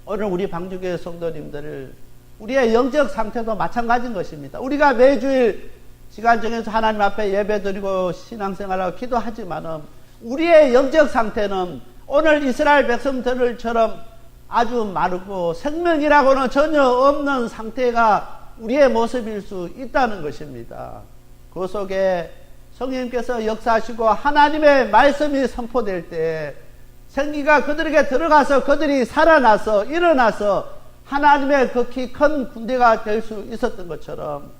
오늘 우리 방주교회 성도님들 우리의 영적 상태도 마찬가지인 것입니다. 우리가 매주일 시간 정해서 하나님 앞에 예배드리고 신앙생활하고 기도하지만은 우리의 영적 상태는 오늘 이스라엘 백성들처럼 아주 마르고 생명이라고는 전혀 없는 상태가 우리의 모습일 수 있다는 것입니다. 그 속에 성령님께서 역사하시고 하나님의 말씀이 선포될 때 생기가 그들에게 들어가서 그들이 살아나서 일어나서 하나님의 극히 큰 군대가 될 수 있었던 것처럼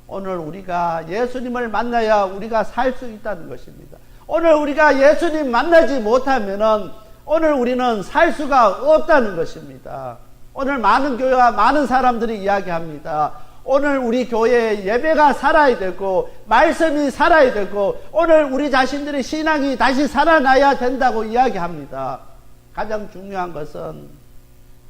오늘 우리가 예수님을 만나야 우리가 살 수 있다는 것입니다. 오늘 우리가 예수님 만나지 못하면은 오늘 우리는 살 수가 없다는 것입니다. 오늘 많은 교회와 많은 사람들이 이야기합니다. 오늘 우리 교회의 예배가 살아야 되고 말씀이 살아야 되고 오늘 우리 자신들의 신앙이 다시 살아나야 된다고 이야기합니다. 가장 중요한 것은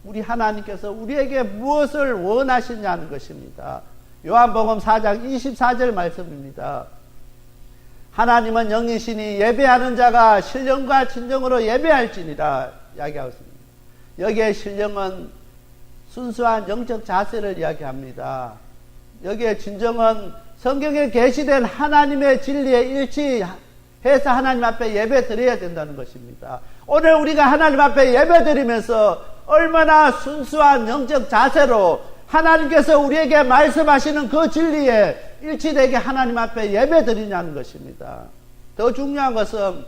우리 하나님께서 우리에게 무엇을 원하시냐는 것입니다. 요한복음 4장 24절 말씀입니다. 하나님은 영이시니 예배하는 자가 신령과 진정으로 예배할지니라 이야기하고 있습니다. 여기에 신령은 순수한 영적 자세를 이야기합니다. 여기에 진정은 성경에 계시된 하나님의 진리에 일치해서 하나님 앞에 예배 드려야 된다는 것입니다. 오늘 우리가 하나님 앞에 예배 드리면서 얼마나 순수한 영적 자세로 하나님께서 우리에게 말씀하시는 그 진리에 일치되게 하나님 앞에 예배 드리냐는 것입니다. 더 중요한 것은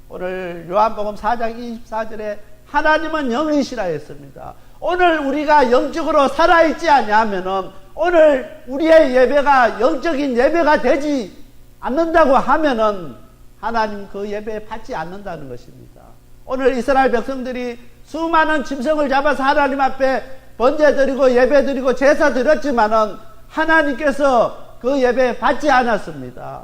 오늘 요한복음 4장 24절에 하나님은 영이시라 했습니다. 오늘 우리가 영적으로 살아있지 않냐면은 오늘 우리의 예배가 영적인 예배가 되지 않는다고 하면은 하나님 그 예배 받지 않는다는 것입니다. 오늘 이스라엘 백성들이 수많은 짐승을 잡아서 하나님 앞에 번제드리고 예배드리고 제사 드렸지만은 하나님께서 그 예배 받지 않았습니다.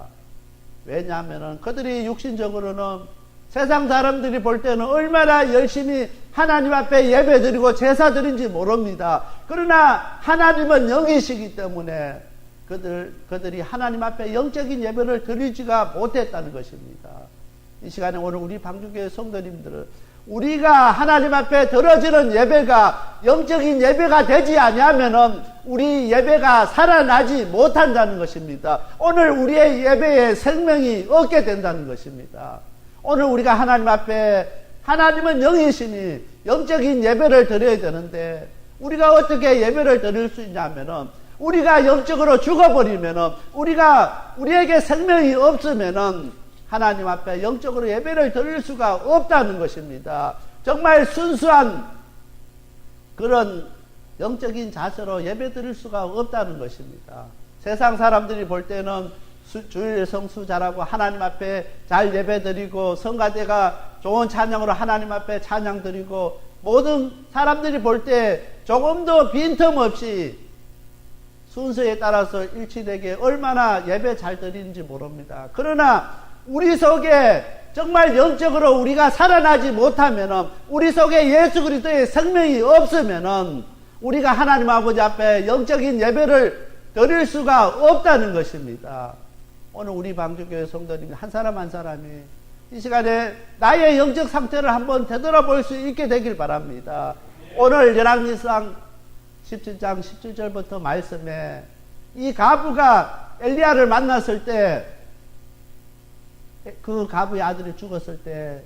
왜냐하면은 그들이 육신적으로는 세상 사람들이 볼 때는 얼마나 열심히 하나님 앞에 예배드리고 제사 드린지 모릅니다. 그러나 하나님은 영이시기 때문에 그들이 하나님 앞에 영적인 예배를 드리지가 못했다는 것입니다. 이 시간에 오늘 우리 방주교회 성도님들은 우리가 하나님 앞에 드려지는 예배가 영적인 예배가 되지 아니하면은 우리 예배가 살아나지 못한다는 것입니다. 오늘 우리의 예배에 생명이 없게 된다는 것입니다. 오늘 우리가 하나님 앞에 하나님은 영이시니 영적인 예배를 드려야 되는데 우리가 어떻게 예배를 드릴 수 있냐면은 우리가 영적으로 죽어버리면은 우리에게 생명이 없으면은 하나님 앞에 영적으로 예배를 드릴 수가 없다는 것입니다. 정말 순수한 그런 영적인 자세로 예배 드릴 수가 없다는 것입니다. 세상 사람들이 볼 때는 주일 성수 잘하고 하나님 앞에 잘 예배 드리고 성가대가 좋은 찬양으로 하나님 앞에 찬양 드리고 모든 사람들이 볼 때 조금도 빈틈없이 순서에 따라서 일치되게 얼마나 예배 잘 드리는지 모릅니다. 그러나 우리 속에 정말 영적으로 우리가 살아나지 못하면은 우리 속에 예수 그리스도의 생명이 없으면은 우리가 하나님 아버지 앞에 영적인 예배를 드릴 수가 없다는 것입니다. 오늘 우리 방주교회 성도님 한 사람 한 사람이 이 시간에 나의 영적 상태를 한번 되돌아볼 수 있게 되길 바랍니다. 오늘 열왕기상 17장 17절부터 말씀에 이 가부가 엘리야를 만났을 때 그 가부의 아들이 죽었을 때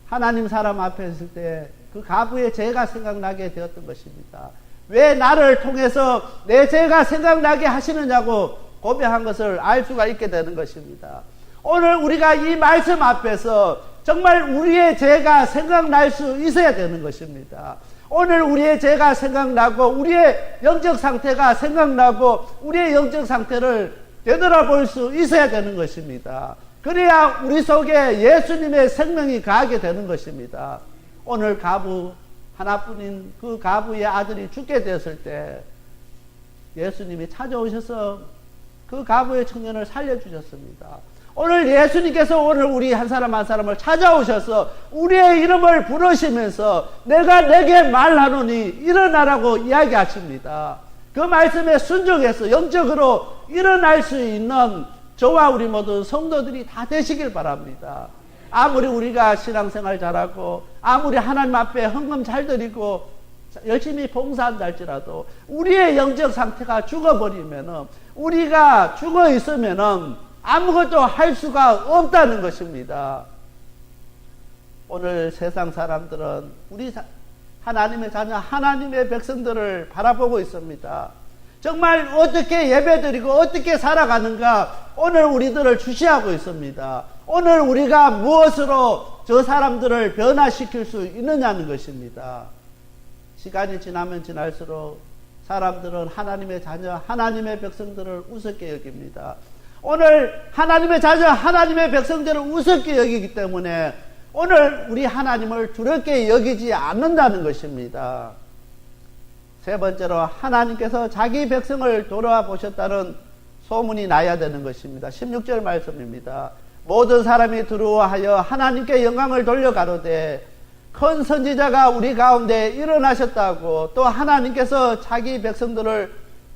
하나님 사람 앞에 있을 때 그 가부의 죄가 생각나게 되었던 것입니다. 왜 나를 통해서 내 죄가 생각나게 하시느냐고 고백한 것을 알 수가 있게 되는 것입니다. 오늘 우리가 이 말씀 앞에서 정말 우리의 죄가 생각날 수 있어야 되는 것입니다. 오늘 우리의 죄가 생각나고 우리의 영적 상태가 생각나고 우리의 영적 상태를 되돌아볼 수 있어야 되는 것입니다. 그래야 우리 속에 예수님의 생명이 가게 되는 것입니다. 오늘 가부 하나뿐인 그 가부의 아들이 죽게 되었을 때 예수님이 찾아오셔서 그 가부의 청년을 살려주셨습니다. 오늘 예수님께서 오늘 우리 한 사람 한 사람을 찾아오셔서 우리의 이름을 부르시면서 내가 내게 말하노니 일어나라고 이야기하십니다. 그 말씀에 순종해서 영적으로 일어날 수 있는 저와 우리 모든 성도들이 다 되시길 바랍니다. 아무리 우리가 신앙생활 잘하고 아무리 하나님 앞에 헌금 잘 드리고 열심히 봉사한다 할지라도 우리의 영적 상태가 죽어버리면은 우리가 죽어 있으면은 아무것도 할 수가 없다는 것입니다. 오늘 세상 사람들은 우리 하나님의 자녀 하나님의 백성들을 바라보고 있습니다. 정말 어떻게 예배드리고 어떻게 살아가는가 오늘 우리들을 주시하고 있습니다. 오늘 우리가 무엇으로 저 사람들을 변화시킬 수 있느냐는 것입니다. 시간이 지나면 지날수록 사람들은 하나님의 자녀, 하나님의 백성들을 우습게 여깁니다. 오늘 하나님의 자녀, 하나님의 백성들을 우습게 여기기 때문에 오늘 우리 하나님을 두렵게 여기지 않는다는 것입니다. 세 번째로 하나님께서 자기 백성을 돌아보셨다는 소문이 나야 되는 것입니다. 16절 말씀입니다. 모든 사람이 두려워하여 하나님께 영광을 돌려가로되 큰 선지자가 우리 가운데 일어나셨다고 또 하나님께서 자기 백성들을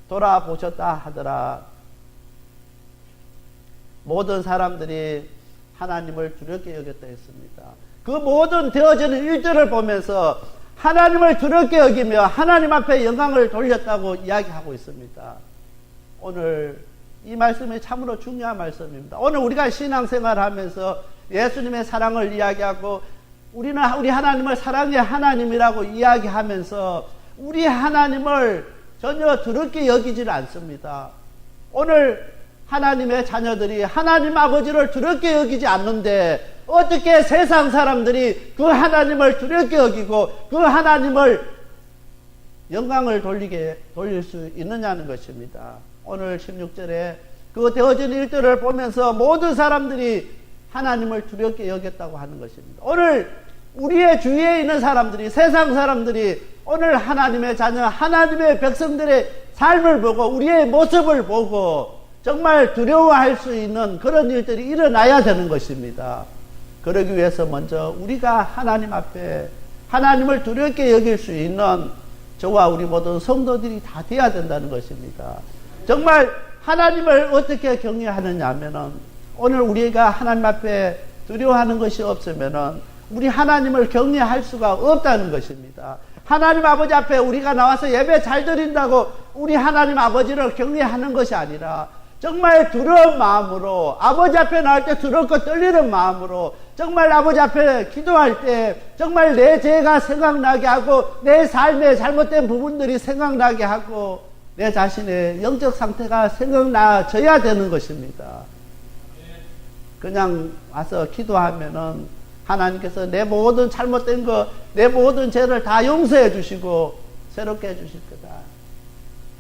돌아보셨다 하더라. 모든 사람들이 하나님을 두렵게 여겼다 했습니다. 그 모든 되어지는 일들을 보면서 하나님을 두렵게 여기며 하나님 앞에 영광을 돌렸다고 이야기하고 있습니다. 오늘 이 말씀이 참으로 중요한 말씀입니다. 오늘 우리가 신앙생활 하면서 예수님의 사랑을 이야기하고 우리 하나님을 사랑의 하나님이라고 이야기하면서 우리 하나님을 전혀 두렵게 여기질 않습니다. 오늘 하나님의 자녀들이 하나님 아버지를 두렵게 여기지 않는데 어떻게 세상 사람들이 그 하나님을 두렵게 여기고 그 하나님을 영광을 돌릴 수 있느냐는 것입니다. 오늘 16절에 그 되어진 일들을 보면서 모든 사람들이 하나님을 두렵게 여겼다고 하는 것입니다. 오늘 우리의 주위에 있는 사람들이, 세상 사람들이 오늘 하나님의 자녀, 하나님의 백성들의 삶을 보고 우리의 모습을 보고 정말 두려워할 수 있는 그런 일들이 일어나야 되는 것입니다. 그러기 위해서 먼저 우리가 하나님 앞에 하나님을 두렵게 여길 수 있는 저와 우리 모든 성도들이 다 되어야 된다는 것입니다. 정말 하나님을 어떻게 경외하느냐 하면은 오늘 우리가 하나님 앞에 두려워하는 것이 없으면은 우리 하나님을 경외할 수가 없다는 것입니다. 하나님 아버지 앞에 우리가 나와서 예배 잘 드린다고 우리 하나님 아버지를 경외하는 것이 아니라 정말 두려운 마음으로 아버지 앞에 나올 때 두렵고 떨리는 마음으로 정말 아버지 앞에 기도할 때 정말 내 죄가 생각나게 하고 내 삶의 잘못된 부분들이 생각나게 하고 내 자신의 영적 상태가 생각나져야 되는 것입니다. 그냥 와서 기도하면은 하나님께서 내 모든 잘못된 거, 내 모든 죄를 다 용서해 주시고 새롭게 해 주실 거다.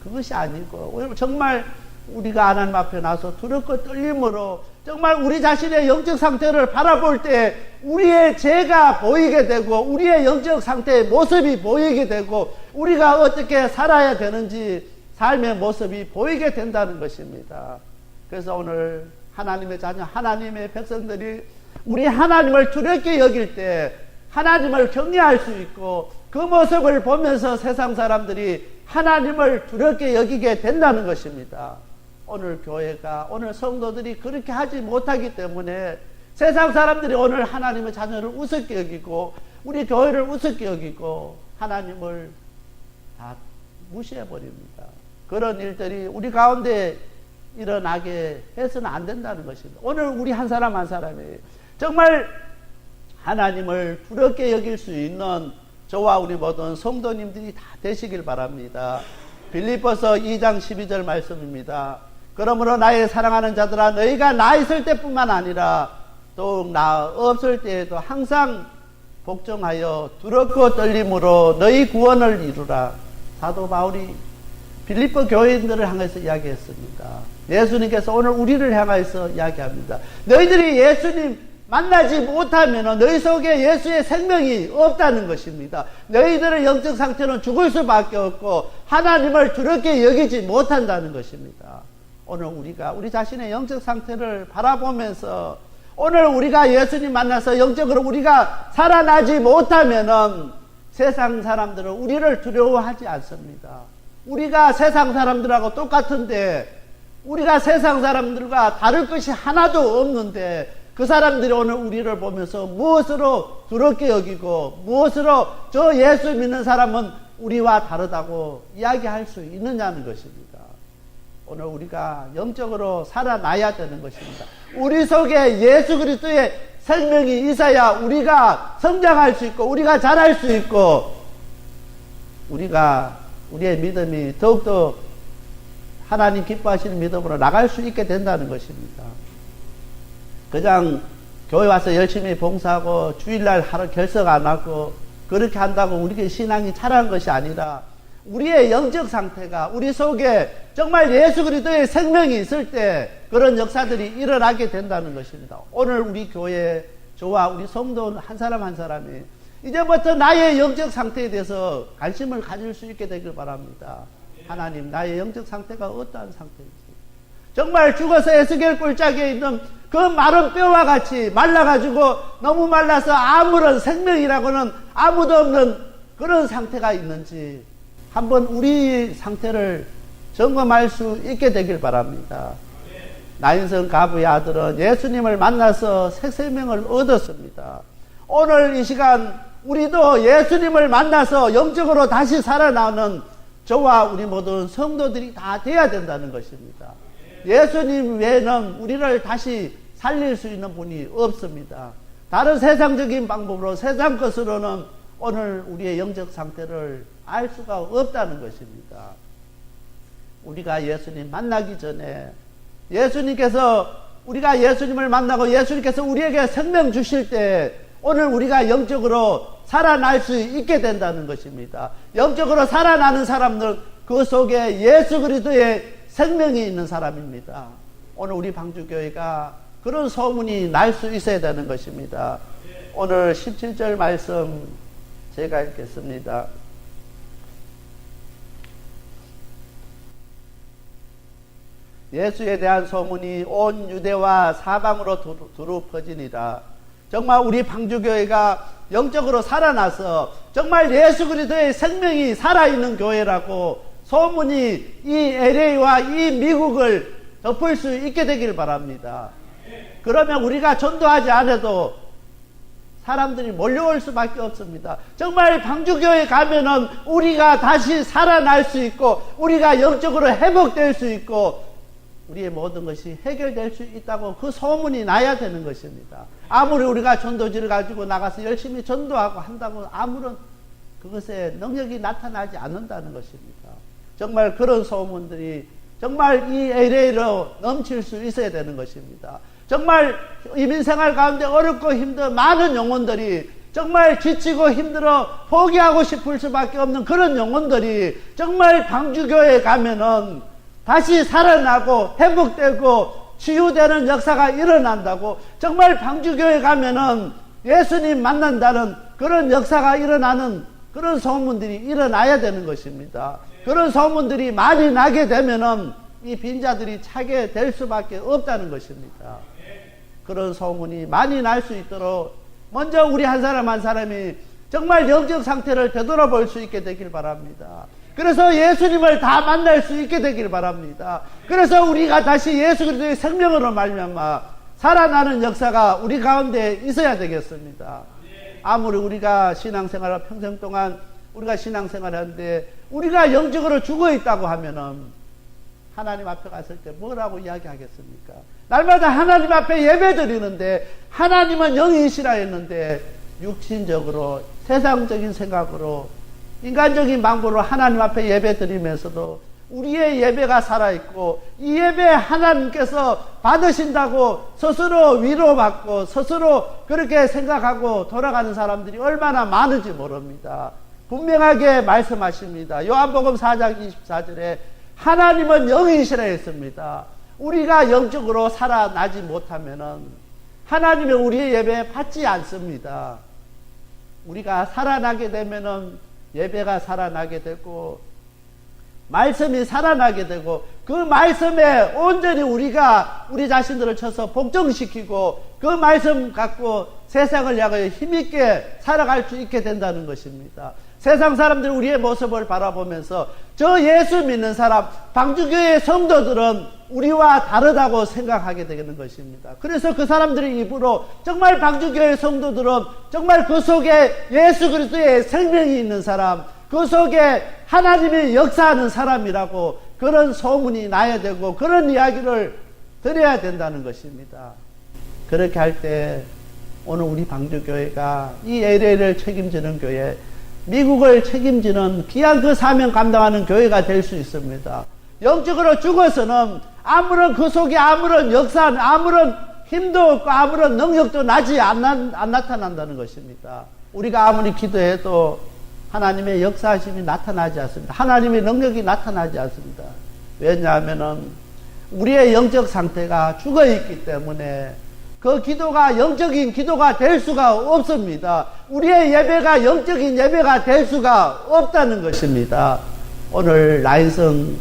그것이 아니고 정말 우리가 하나님 앞에 나서 두렵고 떨림으로 정말 우리 자신의 영적 상태를 바라볼 때 우리의 죄가 보이게 되고 우리의 영적 상태의 모습이 보이게 되고 우리가 어떻게 살아야 되는지 삶의 모습이 보이게 된다는 것입니다. 그래서 오늘 하나님의 자녀, 하나님의 백성들이 우리 하나님을 두렵게 여길 때 하나님을 경외할 수 있고 그 모습을 보면서 세상 사람들이 하나님을 두렵게 여기게 된다는 것입니다. 오늘 교회가, 오늘 성도들이 그렇게 하지 못하기 때문에 세상 사람들이 오늘 하나님의 자녀를 우습게 여기고 우리 교회를 우습게 여기고 하나님을 다 무시해버립니다. 그런 일들이 우리 가운데 일어나게 해서는 안 된다는 것입니다. 오늘 우리 한 사람 한 사람이 정말 하나님을 두렵게 여길 수 있는 저와 우리 모든 성도님들이 다 되시길 바랍니다. 빌립보서 2장 12절 말씀입니다. 그러므로 나의 사랑하는 자들아 너희가 나 있을 때뿐만 아니라 더욱 나 없을 때에도 항상 복종하여 두렵고 떨림으로 너희 구원을 이루라. 사도 바울이 빌립보 교인들을 향해서 이야기했습니다. 예수님께서 오늘 우리를 향해서 이야기합니다. 너희들이 예수님 만나지 못하면 너희 속에 예수의 생명이 없다는 것입니다. 너희들의 영적 상태는 죽을 수밖에 없고 하나님을 두렵게 여기지 못한다는 것입니다. 오늘 우리가 우리 자신의 영적 상태를 바라보면서 오늘 우리가 예수님 만나서 영적으로 우리가 살아나지 못하면은 세상 사람들은 우리를 두려워하지 않습니다. 우리가 세상 사람들하고 똑같은데 우리가 세상 사람들과 다를 것이 하나도 없는데 그 사람들이 오늘 우리를 보면서 무엇으로 두렵게 여기고 무엇으로 저 예수 믿는 사람은 우리와 다르다고 이야기할 수 있느냐는 것입니다. 오늘 우리가 영적으로 살아나야 되는 것입니다. 우리 속에 예수 그리스도의 생명이 있어야 우리가 성장할 수 있고 우리가 자랄 수 있고 우리의 믿음이 더욱더 하나님 기뻐하시는 믿음으로 나갈 수 있게 된다는 것입니다. 그냥 교회 와서 열심히 봉사하고 주일날 하루 결석 안 하고 그렇게 한다고 우리의 신앙이 자라는 것이 아니라 우리의 영적 상태가 우리 속에 정말 예수 그리스도의 생명이 있을 때 그런 역사들이 일어나게 된다는 것입니다. 오늘 우리 교회 저와 우리 성도 한 사람 한 사람이 이제부터 나의 영적 상태에 대해서 관심을 가질 수 있게 되길 바랍니다. 하나님, 나의 영적 상태가 어떠한 상태인지. 정말 죽어서 에스겔 굴짝에 있는 그 마른 뼈와 같이 말라가지고 너무 말라서 아무런 생명이라고는 아무도 없는 그런 상태가 있는지 한번 우리 상태를 점검할 수 있게 되길 바랍니다. 나인성 가부의 아들은 예수님을 만나서 새 생명을 얻었습니다. 오늘 이 시간 우리도 예수님을 만나서 영적으로 다시 살아나는 저와 우리 모든 성도들이 다 돼야 된다는 것입니다. 예수님 외에는 우리를 다시 살릴 수 있는 분이 없습니다. 다른 세상적인 방법으로 세상 것으로는 오늘 우리의 영적 상태를 알 수가 없다는 것입니다. 우리가 예수님 만나기 전에 예수님께서 우리가 예수님을 만나고 예수님께서 우리에게 생명 주실 때 오늘 우리가 영적으로 살아날 수 있게 된다는 것입니다. 영적으로 살아나는 사람들 그 속에 예수 그리스도의 생명이 있는 사람입니다. 오늘 우리 방주교회가 그런 소문이 날 수 있어야 되는 것입니다. 오늘 17절 말씀 제가 읽겠습니다. 예수에 대한 소문이 온 유대와 사방으로 두루 퍼지니라. 정말 우리 방주교회가 영적으로 살아나서 정말 예수 그리스도의 생명이 살아있는 교회라고 소문이 이 LA와 이 미국을 덮을 수 있게 되길 바랍니다. 그러면 우리가 전도하지 않아도 사람들이 몰려올 수밖에 없습니다. 정말 방주교회 가면은 우리가 다시 살아날 수 있고 우리가 영적으로 회복될 수 있고 우리의 모든 것이 해결될 수 있다고 그 소문이 나야 되는 것입니다. 아무리 우리가 전도지를 가지고 나가서 열심히 전도하고 한다고 아무런 그것에 능력이 나타나지 않는다는 것입니다. 정말 그런 소문들이 정말 이 LA로 넘칠 수 있어야 되는 것입니다. 정말 이민생활 가운데 어렵고 힘든 많은 영혼들이 정말 지치고 힘들어 포기하고 싶을 수밖에 없는 그런 영혼들이 정말 방주교회에 가면은 다시 살아나고 회복되고 치유되는 역사가 일어난다고 정말 방주교회 가면은 예수님 만난다는 그런 역사가 일어나는 그런 소문들이 일어나야 되는 것입니다. 그런 소문들이 많이 나게 되면은 이 빈자들이 차게 될 수밖에 없다는 것입니다. 그런 소문이 많이 날 수 있도록 먼저 우리 한 사람 한 사람이 정말 영적 상태를 되돌아볼 수 있게 되길 바랍니다. 그래서 예수님을 다 만날 수 있게 되길 바랍니다. 그래서 우리가 다시 예수 그리스도의 생명으로 말미암아 살아나는 역사가 우리 가운데 있어야 되겠습니다. 아무리 우리가 신앙생활을 평생 동안 우리가 신앙생활을 하는데 우리가 영적으로 죽어 있다고 하면은 하나님 앞에 갔을 때 뭐라고 이야기하겠습니까? 날마다 하나님 앞에 예배 드리는데 하나님은 영이시라 했는데 육신적으로 세상적인 생각으로 인간적인 방법으로 하나님 앞에 예배 드리면서도 우리의 예배가 살아있고 이 예배 하나님께서 받으신다고 스스로 위로받고 스스로 그렇게 생각하고 돌아가는 사람들이 얼마나 많은지 모릅니다. 분명하게 말씀하십니다. 요한복음 4장 24절에 하나님은 영이시라 했습니다. 우리가 영적으로 살아나지 못하면은 하나님은 우리의 예배 받지 않습니다. 우리가 살아나게 되면은 예배가 살아나게 되고 말씀이 살아나게 되고 그 말씀에 온전히 우리가 우리 자신들을 쳐서 복종시키고 그 말씀 갖고 세상을 향하여 힘있게 살아갈 수 있게 된다는 것입니다. 세상 사람들이 우리의 모습을 바라보면서 저 예수 믿는 사람, 방주교회 성도들은 우리와 다르다고 생각하게 되는 것입니다. 그래서 그 사람들의 입으로 정말 방주교회 성도들은 정말 그 속에 예수 그리스도의 생명이 있는 사람, 그 속에 하나님이 역사하는 사람이라고 그런 소문이 나야 되고 그런 이야기를 드려야 된다는 것입니다. 그렇게 할 때 오늘 우리 방주교회가 이 LA를 책임지는 교회, 미국을 책임지는 귀한 그 사명 감당하는 교회가 될 수 있습니다. 영적으로 죽어서는 아무런 그 속에 아무런 역사, 아무런 힘도 없고 아무런 능력도 안 나타난다는 것입니다. 우리가 아무리 기도해도 하나님의 역사하심이 나타나지 않습니다. 하나님의 능력이 나타나지 않습니다. 왜냐하면 우리의 영적 상태가 죽어있기 때문에 그 기도가 영적인 기도가 될 수가 없습니다. 우리의 예배가 영적인 예배가 될 수가 없다는 것입니다. 오늘 라인성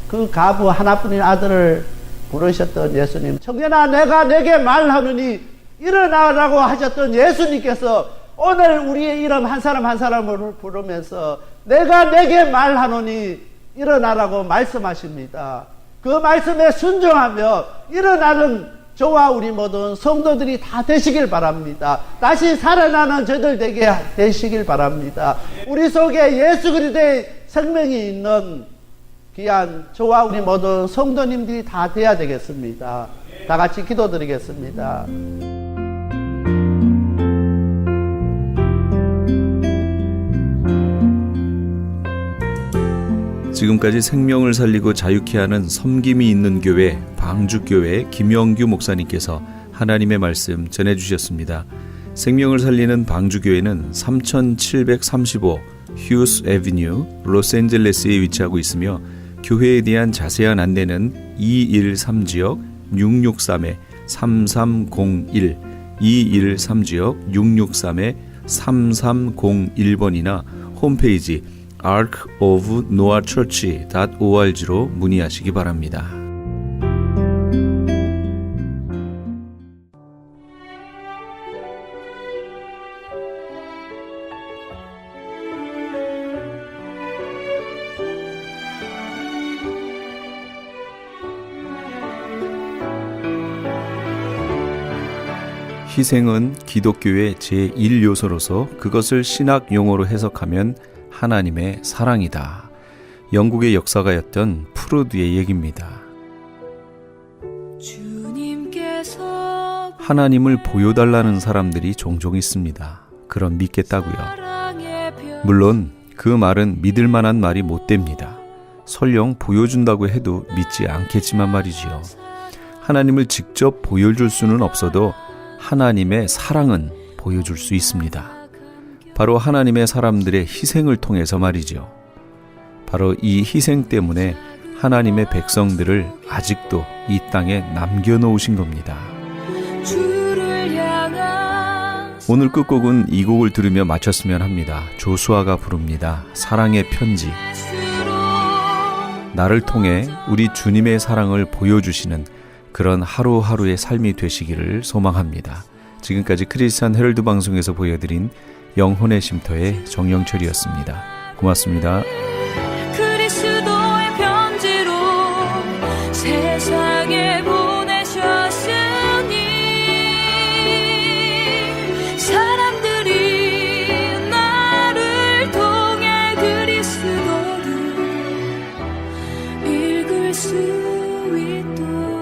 그 가부 하나뿐인 아들을 부르셨던 예수님, 청년아 내가 내게 말하느니 일어나라고 하셨던 예수님께서 오늘 우리의 이름 한 사람 한 사람을 부르면서 내가 내게 말하노니 일어나라고 말씀하십니다. 그 말씀에 순종하며 일어나는 저와 우리 모든 성도들이 다 되시길 바랍니다. 다시 살아나는 저들 되시길 바랍니다. 우리 속에 예수 그리스도의 생명이 있는 귀한 저와 우리 모든 성도님들이 다 돼야 되겠습니다. 다 같이 기도드리겠습니다. 지금까지 생명을 살리고 자유케 하는 섬김이 있는 교회 방주교회 김영규 목사님께서 하나님의 말씀 전해주셨습니다. 생명을 살리는 방주교회는 3735 휴스 애비뉴 로스앤젤레스에 위치하고 있으며 교회에 대한 자세한 안내는 213지역 663-3301 213지역 663-3301번이나 홈페이지 arkofnoahchurch.org로 문의하시기 바랍니다. 희생은 기독교의 제1요소로서 그것을 신학 용어로 해석하면 하나님의 사랑이다. 영국의 역사가였던 프루드의 얘기입니다. 하나님을 보여달라는 사람들이 종종 있습니다. 그럼 믿겠다고요. 물론 그 말은 믿을 만한 말이 못 됩니다. 설령 보여준다고 해도 믿지 않겠지만 말이지요. 하나님을 직접 보여줄 수는 없어도 하나님의 사랑은 보여줄 수 있습니다. 바로 하나님의 사람들의 희생을 통해서 말이죠. 바로 이 희생 때문에 하나님의 백성들을 아직도 이 땅에 남겨놓으신 겁니다. 오늘 끝곡은 이 곡을 들으며 마쳤으면 합니다. 조수아가 부릅니다. 사랑의 편지. 나를 통해 우리 주님의 사랑을 보여주시는 그런 하루하루의 삶이 되시기를 소망합니다. 지금까지 크리스찬 헤럴드 방송에서 보여드린 영혼의 쉼터의 정영철이었습니다. 고맙습니다. 그리스도의 편지로 세상에 보내셨으니 사람들이 나를 통해 그리스도를 읽을 수 있도록